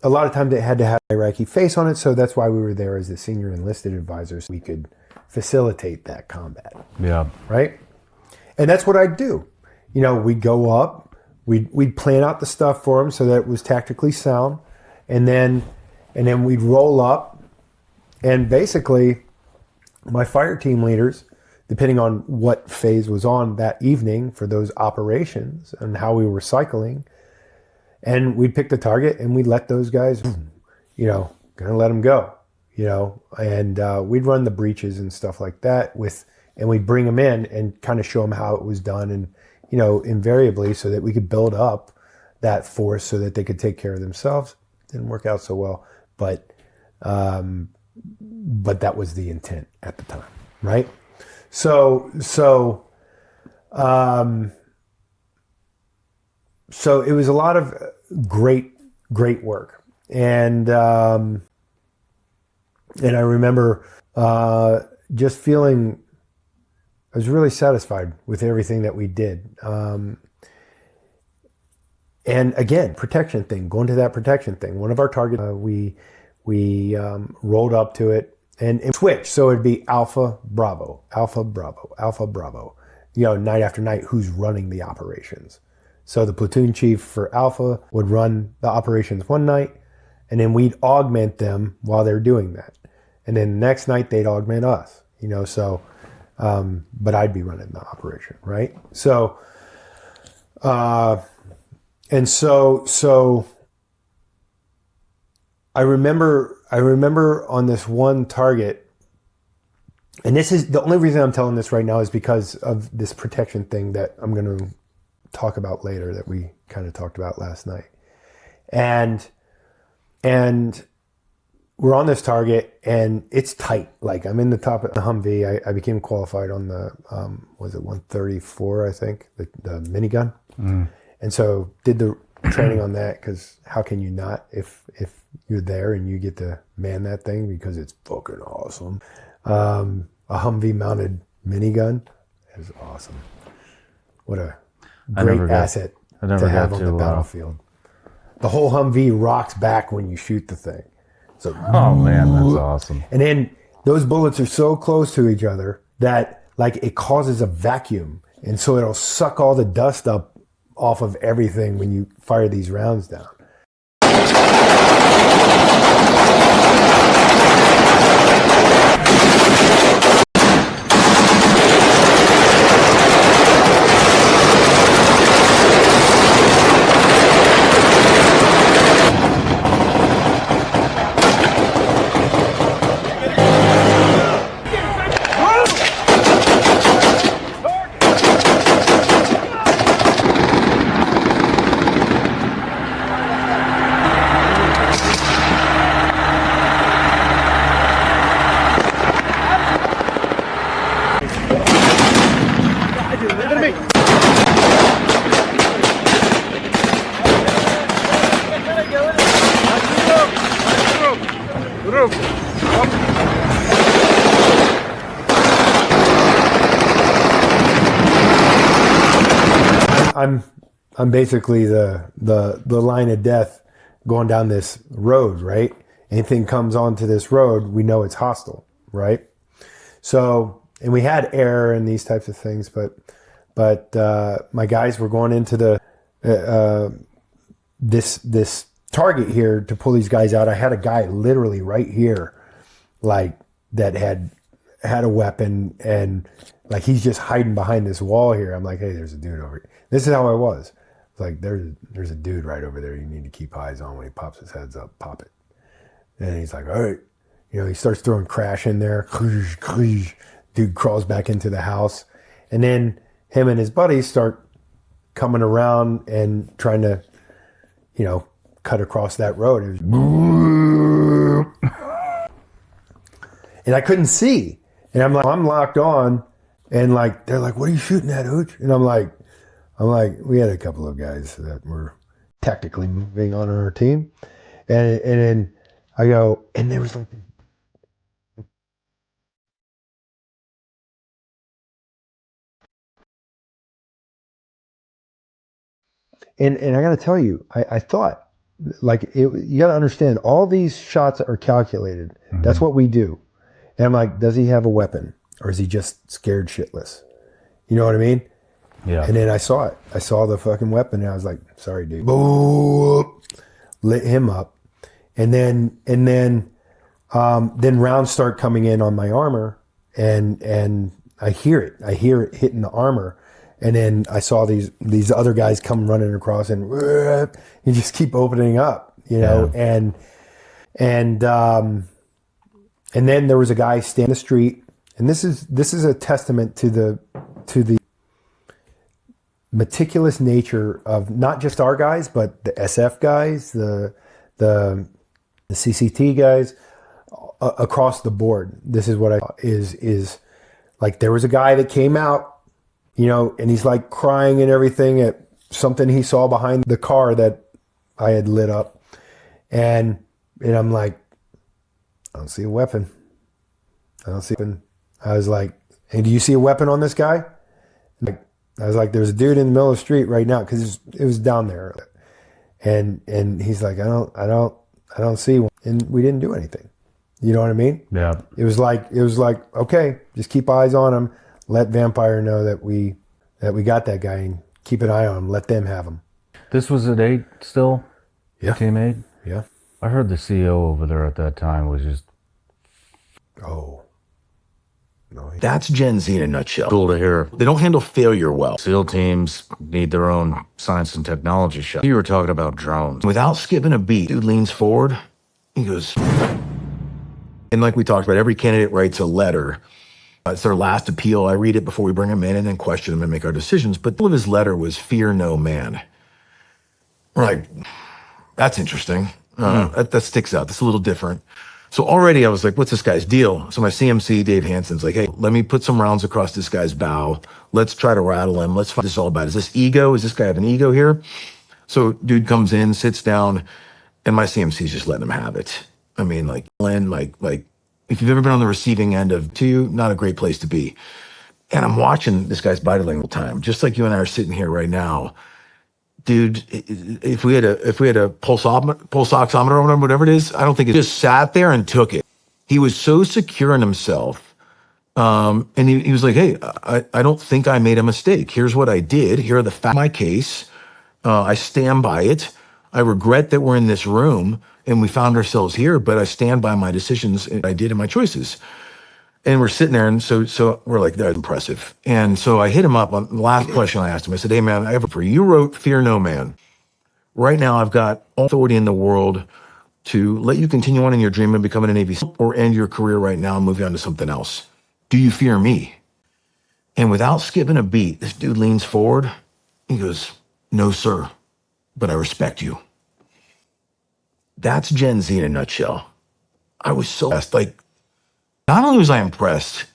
a lot of times they had to have Iraqi face on it. So that's why we were there as the senior enlisted advisors. We could facilitate that combat. Yeah. Right. And that's what I'd do. We'd go up, we'd plan out the stuff for them so that it was tactically sound. And then we'd roll up, and basically my fire team leaders, depending on what phase was on that evening for those operations and how we were cycling, and we'd pick the target and we'd let those guys, gonna let them go, and we'd run the breaches and stuff like that and we'd bring them in and kind of show them how it was done, and, invariably so that we could build up that force so that they could take care of themselves. Didn't work out so well, but that was the intent at the time, right? So it was a lot of great work, and I remember just feeling I was really satisfied with everything that we did. And again, protection thing, going to that protection thing. One of our targets, we rolled up to it and switched. So it'd be Alpha, Bravo, Alpha, Bravo, Alpha, Bravo. Night after night, who's running the operations. So the platoon chief for Alpha would run the operations one night, and then we'd augment them while they're doing that. And then the next night, they'd augment us, but I'd be running the operation, right? So, so I remember on this one target, and this is the only reason I'm telling this right now is because of this protection thing that I'm going to talk about later that we kind of talked about last night. And we're on this target and it's tight. Like I'm in the top of the Humvee. I became qualified on the, was it 134, I think, the minigun. Mm. And so did the training on that because how can you not if you're there and you get to man that thing because it's fucking awesome. A Humvee mounted minigun is awesome. What a great asset to have on the battlefield. The whole Humvee rocks back when you shoot the thing. So, oh man, that's awesome. And then those bullets are so close to each other that like it causes a vacuum. And so it'll suck all the dust up off of everything when you fire these rounds down. I'm basically the line of death going down this road, right? Anything comes onto this road, we know it's hostile, right? So, and we had air and these types of things, but my guys were going into the this target here to pull these guys out. I had a guy literally right here, like that had a weapon and like he's just hiding behind this wall here. I'm like, hey, there's a dude over here. This is how I was. It's like there's a dude right over there you need to keep eyes on. When he pops his heads up, pop it. And he's like, all right. He starts throwing crash in there. Dude crawls back into the house. And then him and his buddies start coming around and trying to, cut across that road. It was and I couldn't see. And I'm like, I'm locked on. And like, they're like, what are you shooting at, Hooch? And I'm like, we had a couple of guys that were tactically moving on our team. And then I go, and there was like, and I got to tell you, I thought, like, you got to understand, all these shots are calculated. Mm-hmm. That's what we do. And I'm like, does he have a weapon? Or is he just scared shitless? You know what I mean? Yeah. And then I saw it. I saw the fucking weapon, and I was like, sorry, dude. Boop. Lit him up. And then rounds start coming in on my armor, and I hear it. I hear it hitting the armor. And then I saw these other guys come running across, and you just keep opening up, Yeah. And then there was a guy standing in the street, and this is a testament to the meticulous nature of not just our guys, but the SF guys, the CCT guys, across the board. This is what I is like. There was a guy that came out, you know, and he's like crying and everything at something he saw behind the car that I had lit up, and I'm like, I don't see a weapon. I don't see a weapon. I was like, hey, do you see a weapon on this guy? Like, I was like, there's a dude in the middle of the street right now, because it was down there, and he's like, I don't see one, and we didn't do anything. You know what I mean? Yeah. It was like, okay, just keep eyes on him. Let Vampire know that we got that guy, and keep an eye on him. Let them have him. This was at 8 still? Yeah. Team 8? Yeah. I heard the CEO over there at that time was just... Oh. No. That's Gen Z in a nutshell. Cool to hear. They don't handle failure well. SEAL teams need their own science and technology shop. You were talking about drones. Without skipping a beat, dude leans forward. He goes, and like we talked about, every candidate writes a letter. It's their last appeal. I read it before we bring them in and then question them and make our decisions. But all of his letter was fear no man. We're like, that's interesting. That sticks out. That's a little different. So already I was like, what's this guy's deal? So my CMC, Dave Hansen's like, hey, let me put some rounds across this guy's bow. Let's try to rattle him. Let's find what this is all about. Is this ego? Is this guy have an ego here? So dude comes in, sits down, and my CMC's just letting him have it. I mean, like, if you've ever been on the receiving end of to you, not a great place to be. And I'm watching this guy's body language all the time, just like you and I are sitting here right now. Dude, if we had a pulse oximeter or whatever it is, I don't think it just sat there and took it. He was so secure in himself. And he was like, hey, I don't think I made a mistake. Here's what I did. Here are the facts of my case. I stand by it. I regret that we're in this room and we found ourselves here, but I stand by my decisions I did and my choices. And we're sitting there, and so we're like, that's impressive. And so I hit him up on the last question I asked him. I said, hey, man, I have for you. You wrote Fear No Man. Right now, I've got all authority in the world to let you continue on in your dream and becoming a Navy SEAL, or end your career right now and move on to something else. Do you fear me? And without skipping a beat, this dude leans forward. He goes, no, sir, but I respect you. That's Gen Z in a nutshell. I was so impressed. Like, not only was I impressed,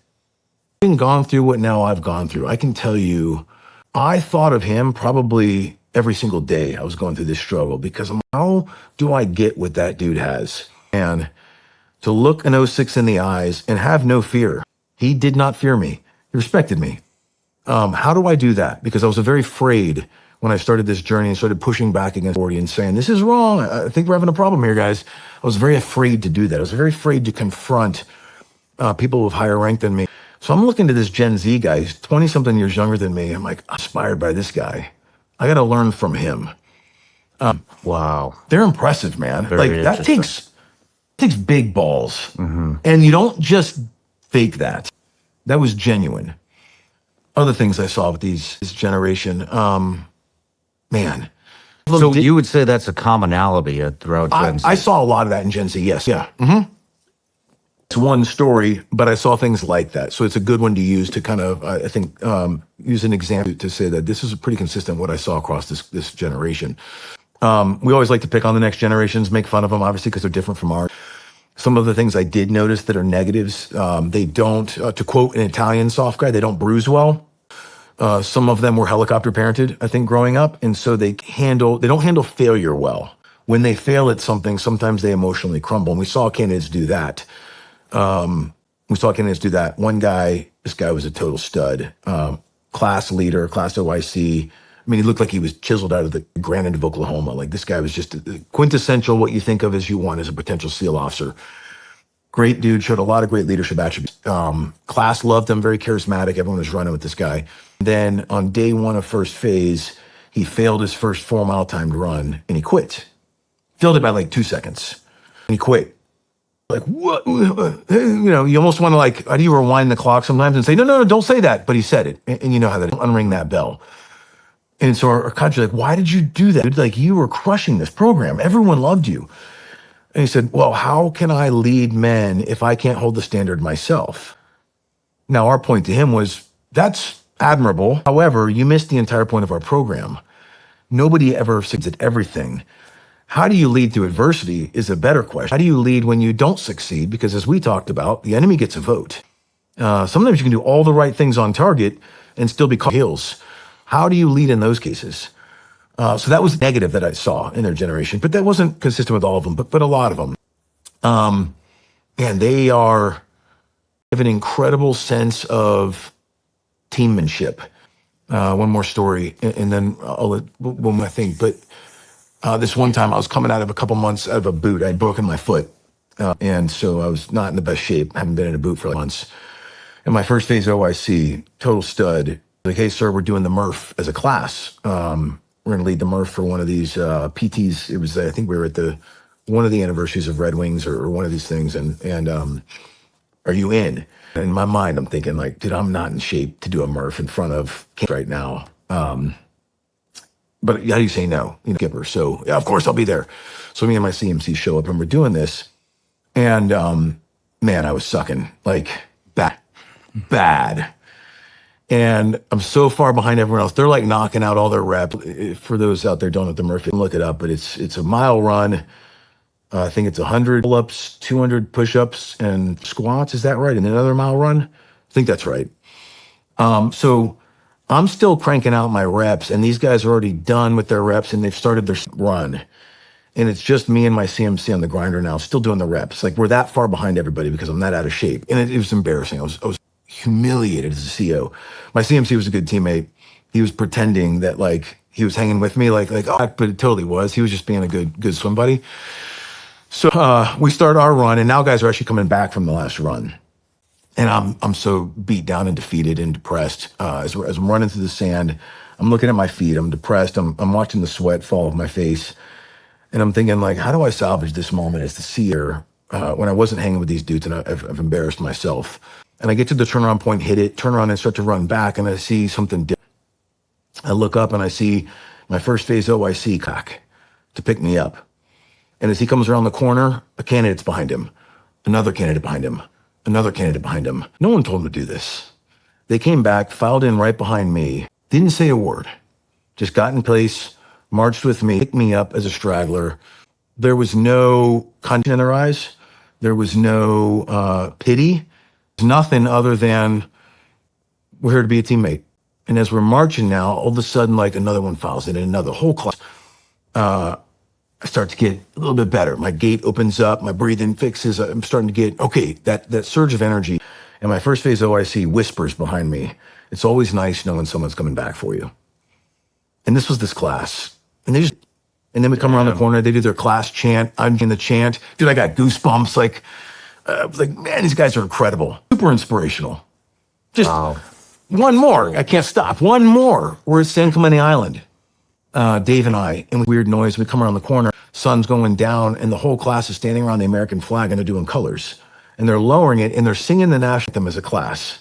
having gone through what now I've gone through, I can tell you, I thought of him probably every single day I was going through this struggle, because how do I get what that dude has? And to look an 06 in the eyes and have no fear. He did not fear me. He respected me. How do I do that? Because I was very afraid when I started this journey and started pushing back against authority and saying, this is wrong. I think we're having a problem here, guys. I was very afraid to do that. I was very afraid to confront people with higher rank than me. So I'm looking to this Gen Z guy, he's 20-something years younger than me. I'm like, I'm inspired by this guy. I got to learn from him. Wow. They're impressive, man. Very Like, that takes big balls. And you don't just fake that. That was genuine. Other things I saw with this generation, man. So you would say that's a commonality throughout Gen Z? I saw a lot of that in Gen Z, yes. Yeah. It's one story, but I saw things like that. So it's a good one to use to kind of, I think, use an example to say that this is pretty consistent what I saw across this generation. We always like to pick on the next generations, make fun of them, obviously, because they're different from ours. Some of the things I did notice that are negatives, they don't, to quote an Italian soft guy, they don't bruise well. Some of them were helicopter parented, I think, growing up. And so they don't handle failure well. When they fail at something, sometimes they emotionally crumble. And we saw candidates do that. One guy, this guy was a total stud, class leader, class OIC. I mean, he looked like he was chiseled out of the Grand End of Oklahoma. Like, this guy was just quintessential what you think of as you want as a potential SEAL officer. Great dude, showed a lot of great leadership attributes. Class loved him, very charismatic. Everyone was running with this guy. Then on day one of first phase, he failed his first 4-mile timed run and he quit. Failed it by like 2 seconds. And he quit. Like, what? You know, you almost want to, like, how do you rewind the clock sometimes and say, no, don't say that. But he said it. And you know how that unring that bell. And so our coach was like, why did you do that? Dude, like, you were crushing this program. Everyone loved you. And he said, well, how can I lead men if I can't hold the standard myself? Now, our point to him was, that's admirable. However, you missed the entire point of our program. Nobody ever succeeds at everything. How do you lead through adversity is a better question. How do you lead when you don't succeed? Because as we talked about, the enemy gets a vote. Sometimes you can do all the right things on target and still be caught heels. How do you lead in those cases? So that was negative that I saw in their generation, but that wasn't consistent with all of them, but a lot of them. And they have an incredible sense of teammanship. One more story, and then I'll let one more thing. But this one time I was coming out of a couple months out of a boot. I'd broken my foot. And so I was not in the best shape. Haven't been in a boot for like months. And my first phase OIC, total stud. Like, hey, sir, we're doing the Murph as a class. We're going to lead the Murph for one of these PTs. It was, I think we were at one of the anniversaries of Red Wings or one of these things. And are you in? And in my mind, I'm thinking like, dude, I'm not in shape to do a Murph in front of kids right now. But how do you say no? Skipper. So yeah, of course I'll be there. So me and my CMC show up and we're doing this. And man, I was sucking like bad. And I'm so far behind everyone else. They're like knocking out all their reps. For those out there don't know the Murphy, look it up, but it's a mile run. I think it's 100 pull-ups, 200 push-ups, and squats. Is that right? And another mile run? I think that's right. So I'm still cranking out my reps, and these guys are already done with their reps, and they've started their run. And it's just me and my CMC on the grinder now, still doing the reps. Like, we're that far behind everybody because I'm that out of shape. And it was embarrassing. I was humiliated as a CO. My CMC was a good teammate. He was pretending that like he was hanging with me, like oh, but it totally was. He was just being a good swim buddy. So we start our run, and now guys are actually coming back from the last run, and I'm so beat down and defeated and depressed. As I'm running through the sand, I'm looking at my feet. I'm depressed. I'm watching the sweat fall off my face, and I'm thinking like, how do I salvage this moment as the seer when I wasn't hanging with these dudes and I've embarrassed myself. And I get to the turnaround point, hit it, turn around and start to run back, and I see something different. I look up and I see my first phase OIC cock to pick me up. And as he comes around the corner, a candidate's behind him, another candidate behind him, another candidate behind him. No one told him to do this. They came back, filed in right behind me, didn't say a word, just got in place, marched with me, picked me up as a straggler. There was no content in their eyes. There was no pity. Nothing other than we're here to be a teammate. And as we're marching now, all of a sudden, like another one files in, and another whole class. I start to get a little bit better. My gait opens up, my breathing fixes. I'm starting to get, okay, that surge of energy. And my first phase OIC whispers behind me, it's always nice knowing someone's coming back for you. And this was this class. And then we come around the corner, they do their class chant. I'm in the chant. Dude, I got goosebumps. Like, man, these guys are incredible. Super inspirational. Just one more. I can't stop. One more. We're at San Clemente Island. Dave and I, and with weird noise, we come around the corner, sun's going down, and the whole class is standing around the American flag, and they're doing colors. And they're lowering it, and they're singing the national anthem as a class.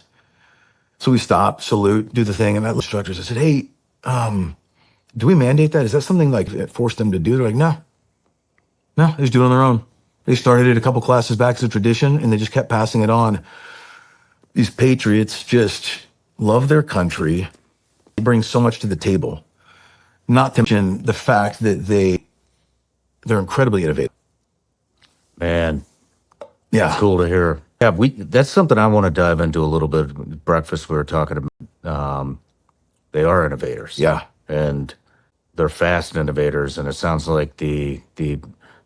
So we stop, salute, do the thing, and I looked at instructors. I said, hey, do we mandate that? Is that something like it forced them to do? They're like, no, they just do it on their own. They started it a couple classes back as a tradition, and they just kept passing it on. These patriots just love their country. They bring so much to the table. Not to mention the fact that they're incredibly innovative. Man, Yeah. it's cool to hear. Yeah, that's something I want to dive into a little bit. Breakfast we were talking about. They are innovators. Yeah. And they're fast innovators, and it sounds like the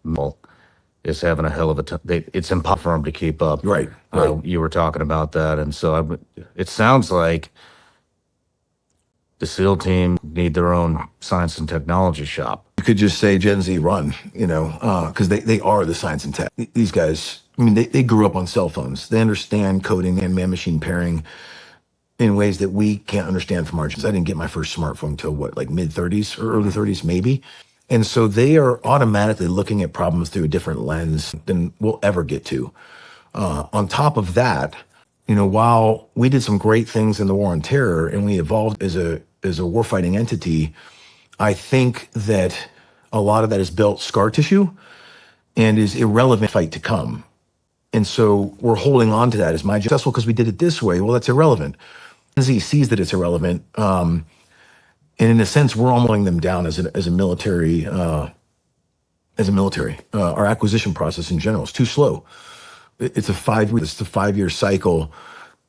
mall is having a hell of a time. It's impossible for them to keep up. Right. You were talking about that, and so it sounds like the SEAL team need their own science and technology shop. You could just say Gen Z run, because they are the science and tech. These guys, I mean, they grew up on cell phones. They understand coding and man-machine pairing in ways that we can't understand from our I didn't get my first smartphone until like mid-30s or early 30s, maybe. And so they are automatically looking at problems through a different lens than we'll ever get to. On top of that, while we did some great things in the war on terror and we evolved as a warfighting entity, I think that a lot of that is built scar tissue and is irrelevant fight to come. And so we're holding on to that as my successful because we did it this way. Well, that's irrelevant. as he sees that it's irrelevant. And in a sense, we're all mowing them down as a military. Our acquisition process in general is too slow. It's a 5-year cycle.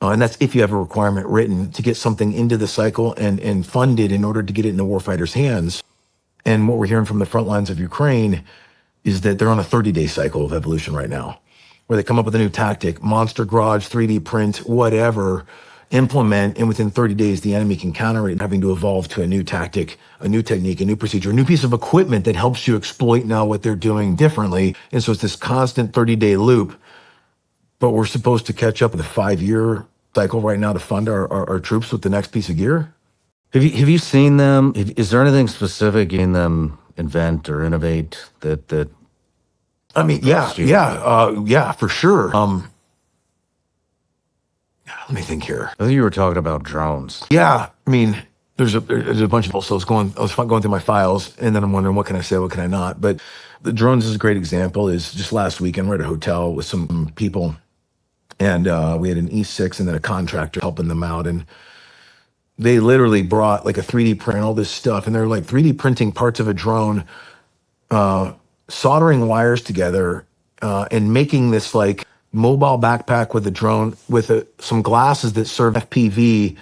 And that's if you have a requirement written to get something into the cycle and funded in order to get it in the warfighter's hands. And what we're hearing from the front lines of Ukraine is that they're on a 30-day cycle of evolution right now, where they come up with a new tactic, monster garage, 3D print, whatever, implement, and within 30 days, the enemy can counter it, having to evolve to a new tactic, a new technique, a new procedure, a new piece of equipment that helps you exploit now what they're doing differently. And so it's this constant 30-day loop, but we're supposed to catch up with a 5-year cycle right now to fund our troops with the next piece of gear. Have you seen them? Is there anything specific in them invent or innovate that? I mean, yeah, for sure. Let me think here. I think you were talking about drones. Yeah, I mean, there's a bunch of also. I was going through my files, and then I'm wondering what can I say, what can I not. But the drones is a great example. Is just last weekend we're at a hotel with some people, and we had an E6 and then a contractor helping them out, and they literally brought like a 3D print and all this stuff, and they're like 3D printing parts of a drone, soldering wires together, and making this like mobile backpack with a drone with some glasses that serve FPV,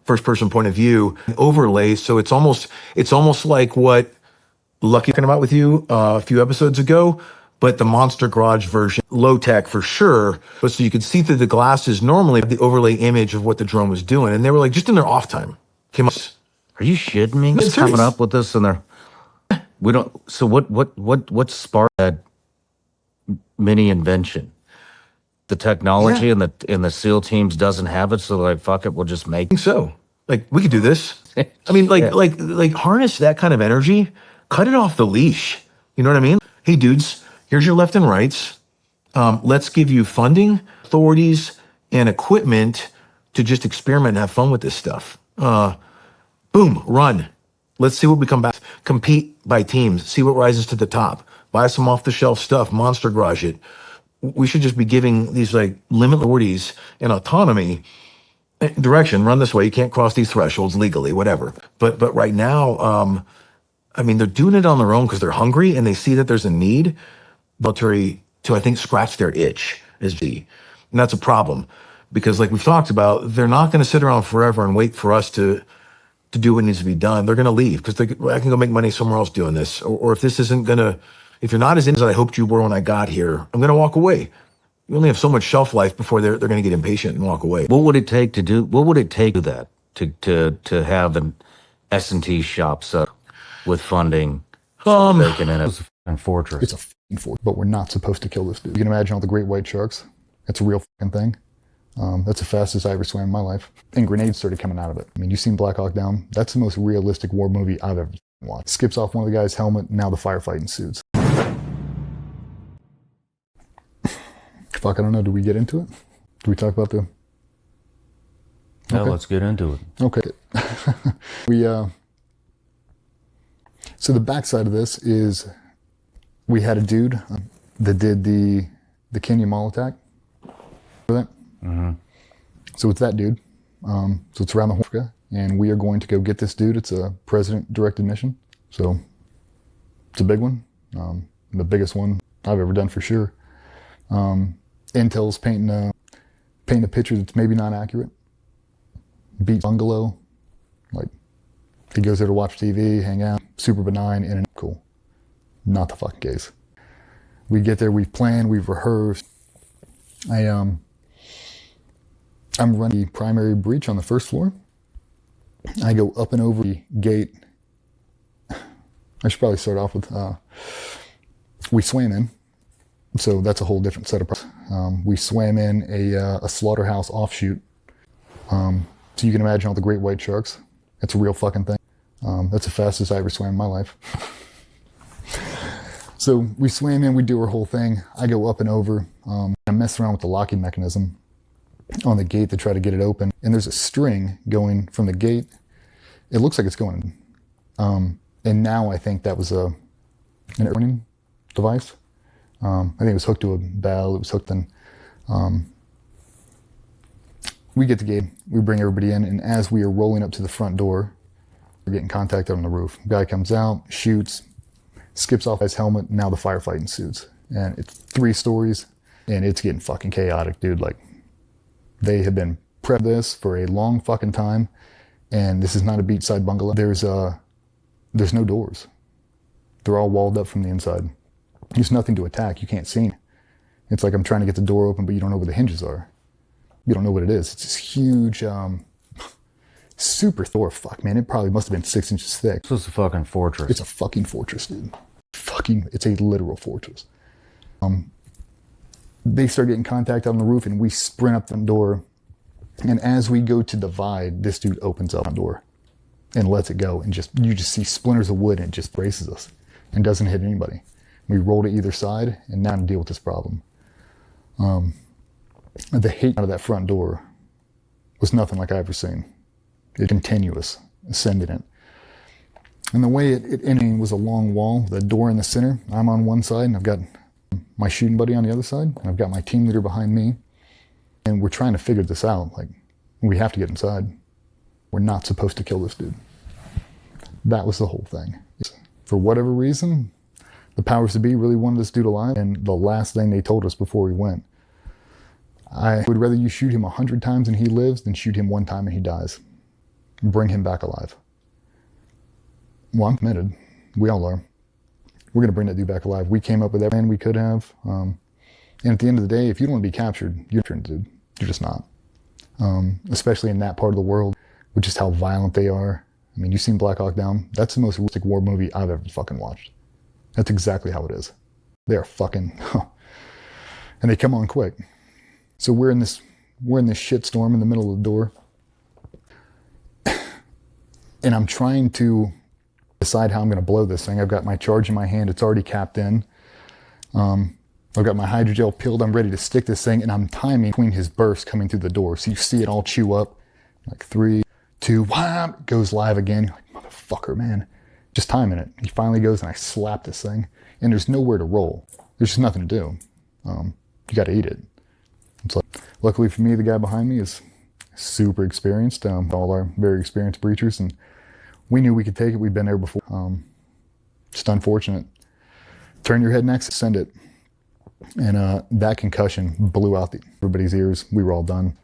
first person point of view overlays. So it's almost like what Lucky talking about with you a few episodes ago, but the Monster Garage version, low tech for sure. But so you could see through the glasses normally the overlay image of what the drone was doing. And they were like just in their off time. Came up. Are you shitting me? That's Coming serious. up with this and we don't. So what sparked that mini invention? The technology and the SEAL teams doesn't have it, so they're like, fuck it, we'll just make I think so. Like we could do this. I mean, like harness that kind of energy, cut it off the leash. You know what I mean? Hey dudes, here's your left and rights. Let's give you funding, authorities, and equipment to just experiment and have fun with this stuff. Boom, run. Let's see what we come back. Compete by teams. See what rises to the top. Buy some off-the-shelf stuff. Monster Garage it. We should just be giving these like limitless authorities and autonomy direction. Run this way. You can't cross these thresholds legally, whatever. But right now, I mean, they're doing it on their own because they're hungry and they see that there's a need. Military to, I think, scratch their itch is the, and that's a problem because, like we've talked about, they're not going to sit around forever and wait for us to do what needs to be done. They're going to leave because I can go make money somewhere else doing this, or if this isn't going to. If you're not as in as I hoped you were when I got here, I'm going to walk away. You only have so much shelf life before they're going to get impatient and walk away. What would it take to do? What would it take to that to have an S&T shop set up with funding? Bacon in it. And fortress. It's a f***ing fort, but we're not supposed to kill this dude. You can imagine all the great white sharks. It's a real f***ing thing. That's the fastest I ever swam in my life. And grenades started coming out of it. I mean, you've seen Black Hawk Down. That's the most realistic war movie I've ever watched. Skips off one of the guy's helmet, now the firefight ensues. Fuck, I don't know. Do we get into it? Do we talk about the... Yeah, let's get into it. Okay. So the backside of this is we had a dude that did the Kenya Mall attack. Remember that? Mm-hmm. So it's that dude. So it's around the Africa, and we are going to go get this dude. It's a president-directed mission. So it's a big one. The biggest one I've ever done for sure. Intel's painting a picture that's maybe not accurate. Beach bungalow, like he goes there to watch TV, hang out, super benign, and cool. Not the fucking case. We get there, we've planned, we've rehearsed. I'm running the primary breach on the first floor. I go up and over the gate. I should probably start off with, we swam in. So that's a whole different set of problems. We swam in a slaughterhouse offshoot. So you can imagine all the great white sharks. It's a real fucking thing. That's the fastest I ever swam in my life. So we swam in, we do our whole thing. I go up and over. I mess around with the locking mechanism on the gate to try to get it open. And there's a string going from the gate. It looks like it's going. And now I think that was an opening device. I think it was hooked to a bell. It was hooked in. We get the gate, we bring everybody in, and as we are rolling up to the front door, we're getting contacted on the roof. Guy comes out, shoots, skips off his helmet, now the firefight ensues. And it's 3 stories, and it's getting fucking chaotic, dude. Like, they have been prepped this for a long fucking time, and this is not a beachside bungalow. There's no doors. They're all walled up from the inside. There's nothing to attack. You can't see. It's like I'm trying to get the door open, but you don't know where the hinges are. You don't know what it is. It's this huge, super Thor. Fuck, man. It probably must have been 6 inches thick. This was a fucking fortress. It's a fucking fortress, dude. It's a literal fortress. They start getting contact on the roof, and we sprint up the door. And as we go to divide, this dude opens up the door and lets it go. And you just see splinters of wood, and it just braces us and doesn't hit anybody. We roll to either side, and now to deal with this problem. The hate out of that front door was nothing like I've ever seen. It's continuous, ascending it. And the way it ended was a long wall, the door in the center. I'm on one side, and I've got my shooting buddy on the other side, and I've got my team leader behind me. And we're trying to figure this out. Like, we have to get inside. We're not supposed to kill this dude. That was the whole thing. For whatever reason, the powers that be really wanted this dude alive, and the last thing they told us before we went, I would rather you shoot him 100 times and he lives than shoot him 1 time and he dies. Bring him back alive. Well, I'm committed. We all are. We're going to bring that dude back alive. We came up with every plan we could have. And at the end of the day, if you don't want to be captured, you're a dude. You're just not. Especially in that part of the world, with just how violent they are. I mean, you've seen Black Hawk Down. That's the most realistic war movie I've ever fucking watched. That's exactly how it is. They are fucking, and they come on quick. So we're in this shitstorm in the middle of the door. And I'm trying to decide how I'm going to blow this thing. I've got my charge in my hand. It's already capped in. I've got my hydrogel peeled. I'm ready to stick this thing, and I'm timing between his bursts coming through the door. So you see it all chew up. Like 3, 2, wham, it goes live again. You're like, motherfucker, man. Just timing it. He finally goes, and I slap this thing. And there's nowhere to roll. There's just nothing to do. You got to eat it. It's like, luckily for me, the guy behind me is super experienced. All our very experienced breachers, and we knew we could take it. We'd been there before. Just unfortunate. Turn your head next, send it. And that concussion blew out everybody's ears. We were all done.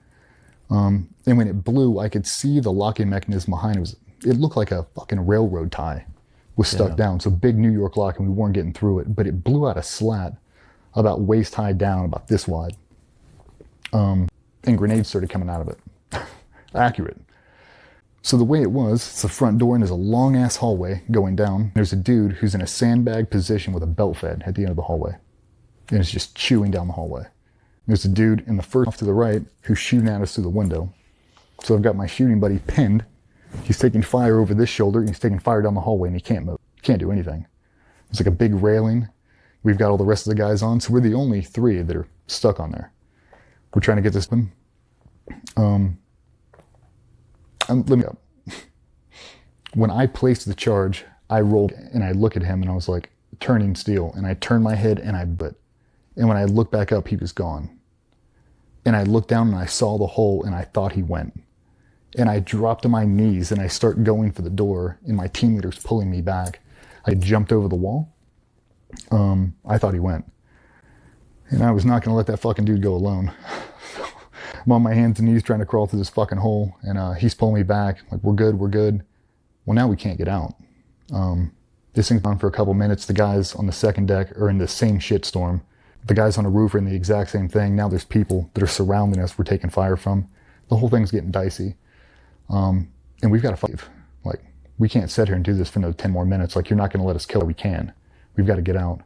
And when it blew, I could see the locking mechanism behind it. It looked like a fucking railroad tie was stuck down. So big New York lock, and we weren't getting through it. But it blew out a slat about waist high down, about this wide. And grenades started coming out of it. Accurate. So the way it was, it's the front door, and there's a long ass hallway going down. There's a dude who's in a sandbag position with a belt fed at the end of the hallway. And it's just chewing down the hallway. There's a dude in the first off to the right who's shooting at us through the window. So I've got my shooting buddy pinned. He's taking fire over this shoulder, and he's taking fire down the hallway, and he can't move. He can't do anything. It's like a big railing. We've got all the rest of the guys on, so we're the only 3 that are stuck on there. We're trying to get this one. Let me up. When I placed the charge, I rolled, and I look at him, and I was like, turning steel. And I turned my head, and I bit. And when I looked back up, he was gone. And I looked down, and I saw the hole, and I thought he went. And I dropped to my knees, and I start going for the door, and my team leader's pulling me back. I jumped over the wall. I thought he went. And I was not going to let that fucking dude go alone. I'm on my hands and knees trying to crawl through this fucking hole, and he's pulling me back. Like, we're good, we're good. Well, now we can't get out. This thing's on for a couple minutes. The guys on the second deck are in the same shitstorm. The guys on the roof are in the exact same thing. Now there's people that are surrounding us we're taking fire from. The whole thing's getting dicey. And we've got to fight. Like, we can't sit here and do this for another 10 more minutes. Like, you're not going to let us kill it. We can. We've got to get out.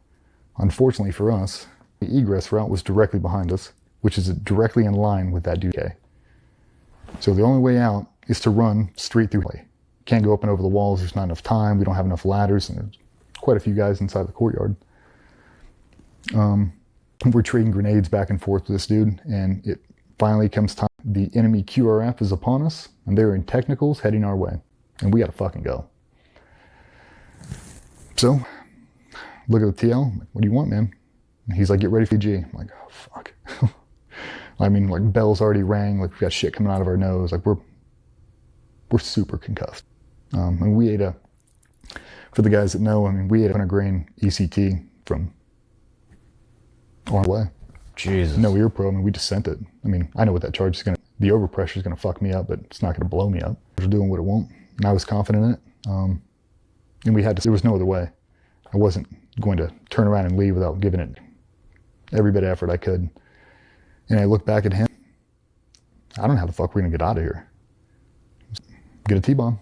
Unfortunately for us, the egress route was directly behind us, which is directly in line with that dude. So the only way out is to run straight through. Can't go up and over the walls. There's not enough time. We don't have enough ladders, and there's quite a few guys inside the courtyard. We're trading grenades back and forth with this dude, and it finally comes time. The enemy QRF is upon us, and they're in technicals heading our way, and we gotta fucking go. So, look at the TL. I'm like, what do you want, man? And he's like, get ready for G. I'm like, oh, fuck. I mean, like bells already rang, like we got shit coming out of our nose, like we're super concussed. And we ate for the guys that know, I mean, we ate a 100 grain ECT from on the way. Jesus. No ear probe, I mean, we just sent it. I mean, I know what that charge is the overpressure is gonna fuck me up, but it's not gonna blow me up. We're doing what it won't, and I was confident in it. And there was no other way. I wasn't going to turn around and leave without giving it every bit of effort I could. And I look back at him, I don't know how the fuck we're gonna get out of here. Get a T-bomb.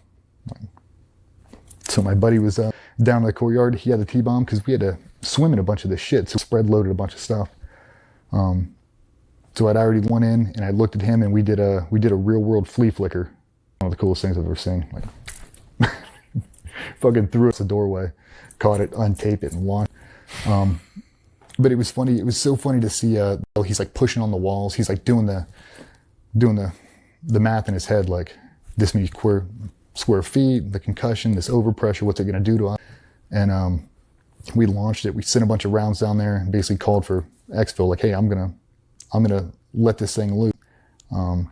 So my buddy was down in the courtyard, he had a T-bomb because we had to swim in a bunch of this shit, so spread loaded a bunch of stuff. So I'd already went in and I looked at him and we did a real world flea flicker. One of the coolest things I've ever seen. Like, fucking threw us a doorway, caught it, untaped it, and launched. But it was funny. It was so funny to see. He's like pushing on the walls. He's like doing the math in his head. Like this many square feet, the concussion, this overpressure. What's it gonna do to us? And we launched it. We sent a bunch of rounds down there and basically called for exfil. Like, hey, I'm gonna let this thing loose,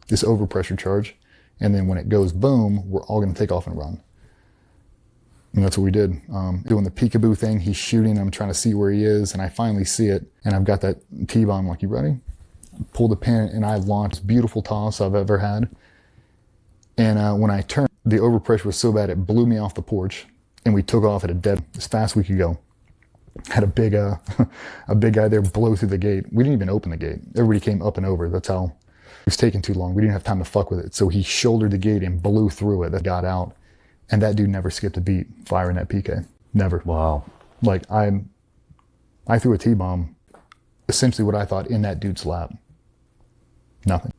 this overpressure charge, and then when it goes boom, we're all gonna take off and run. And that's what we did. Doing the peekaboo thing, he's shooting, I'm trying to see where he is, and I finally see it, and I've got that T-bomb, like, you ready? Pull the pin, and I launched, beautiful toss I've ever had. And when I turned, the overpressure was so bad, it blew me off the porch, and we took off at a dead, as fast as we could go. Had a big guy there blow through the gate. We didn't even open the gate. Everybody came up and over. That's how, it was taking too long. We didn't have time to fuck with it. So he shouldered the gate and blew through it. That got out. And that dude never skipped a beat firing that PK. Never. Wow. Like I threw a T-bomb, essentially what I thought in that dude's lap. Nothing.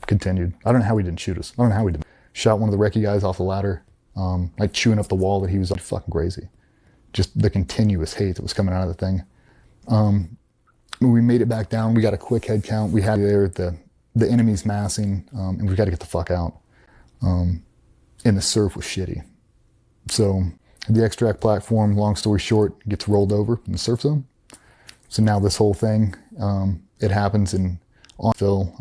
Continued. I don't know how he didn't shoot us. I don't know how he did. Shot one of the recce guys off the ladder, like chewing up the wall that he was fucking crazy. Just the continuous hate that was coming out of the thing. When we made it back down, we got a quick head count. We had there the enemy's massing, and we got to get the fuck out. And the surf was shitty. So the extract platform, long story short, gets rolled over in the surf zone. So now this whole thing, it happens on fill,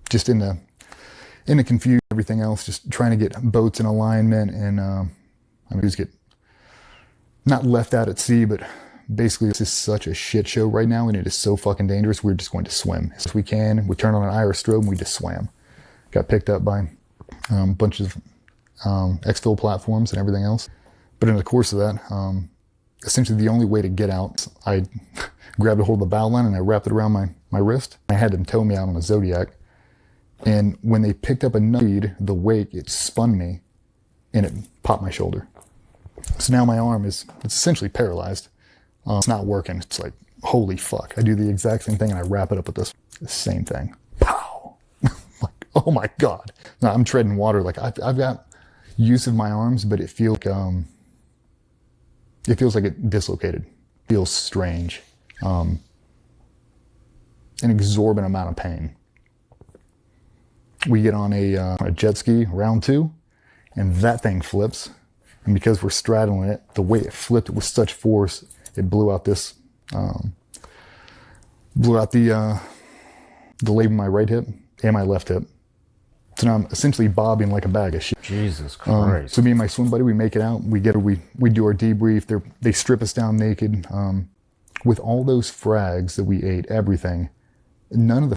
just in the confusion, everything else, just trying to get boats in alignment, and just get not left out at sea, but basically it's just such a shit show right now, and it is so fucking dangerous. We're just going to swim as we can. We turn on an iris strobe and we just swam. Got picked up by a bunch of exfil platforms and everything else. But in the course of that, essentially the only way to get out, I grabbed a hold of the bow line and I wrapped it around my wrist. I had them tow me out on a Zodiac. And when they picked up a lead, the wake, it spun me and it popped my shoulder. So now my arm it's essentially paralyzed. It's not working. It's like, holy fuck. I do the exact same thing and I wrap it up with this same thing. Pow! Like, oh my God. Now I'm treading water. Like I've got use of my arms, but it feels like it dislocated. Feels strange. An exorbitant amount of pain. We get on a jet ski, round 2, and that thing flips. And because we're straddling it, the way it flipped with such force, it blew out the label of my right hip and my left hip. So now I'm essentially bobbing like a bag of shit. Jesus Christ. So me and my swim buddy, we make it out. We do our debrief. They strip us down naked. With all those frags that we ate, everything, none of the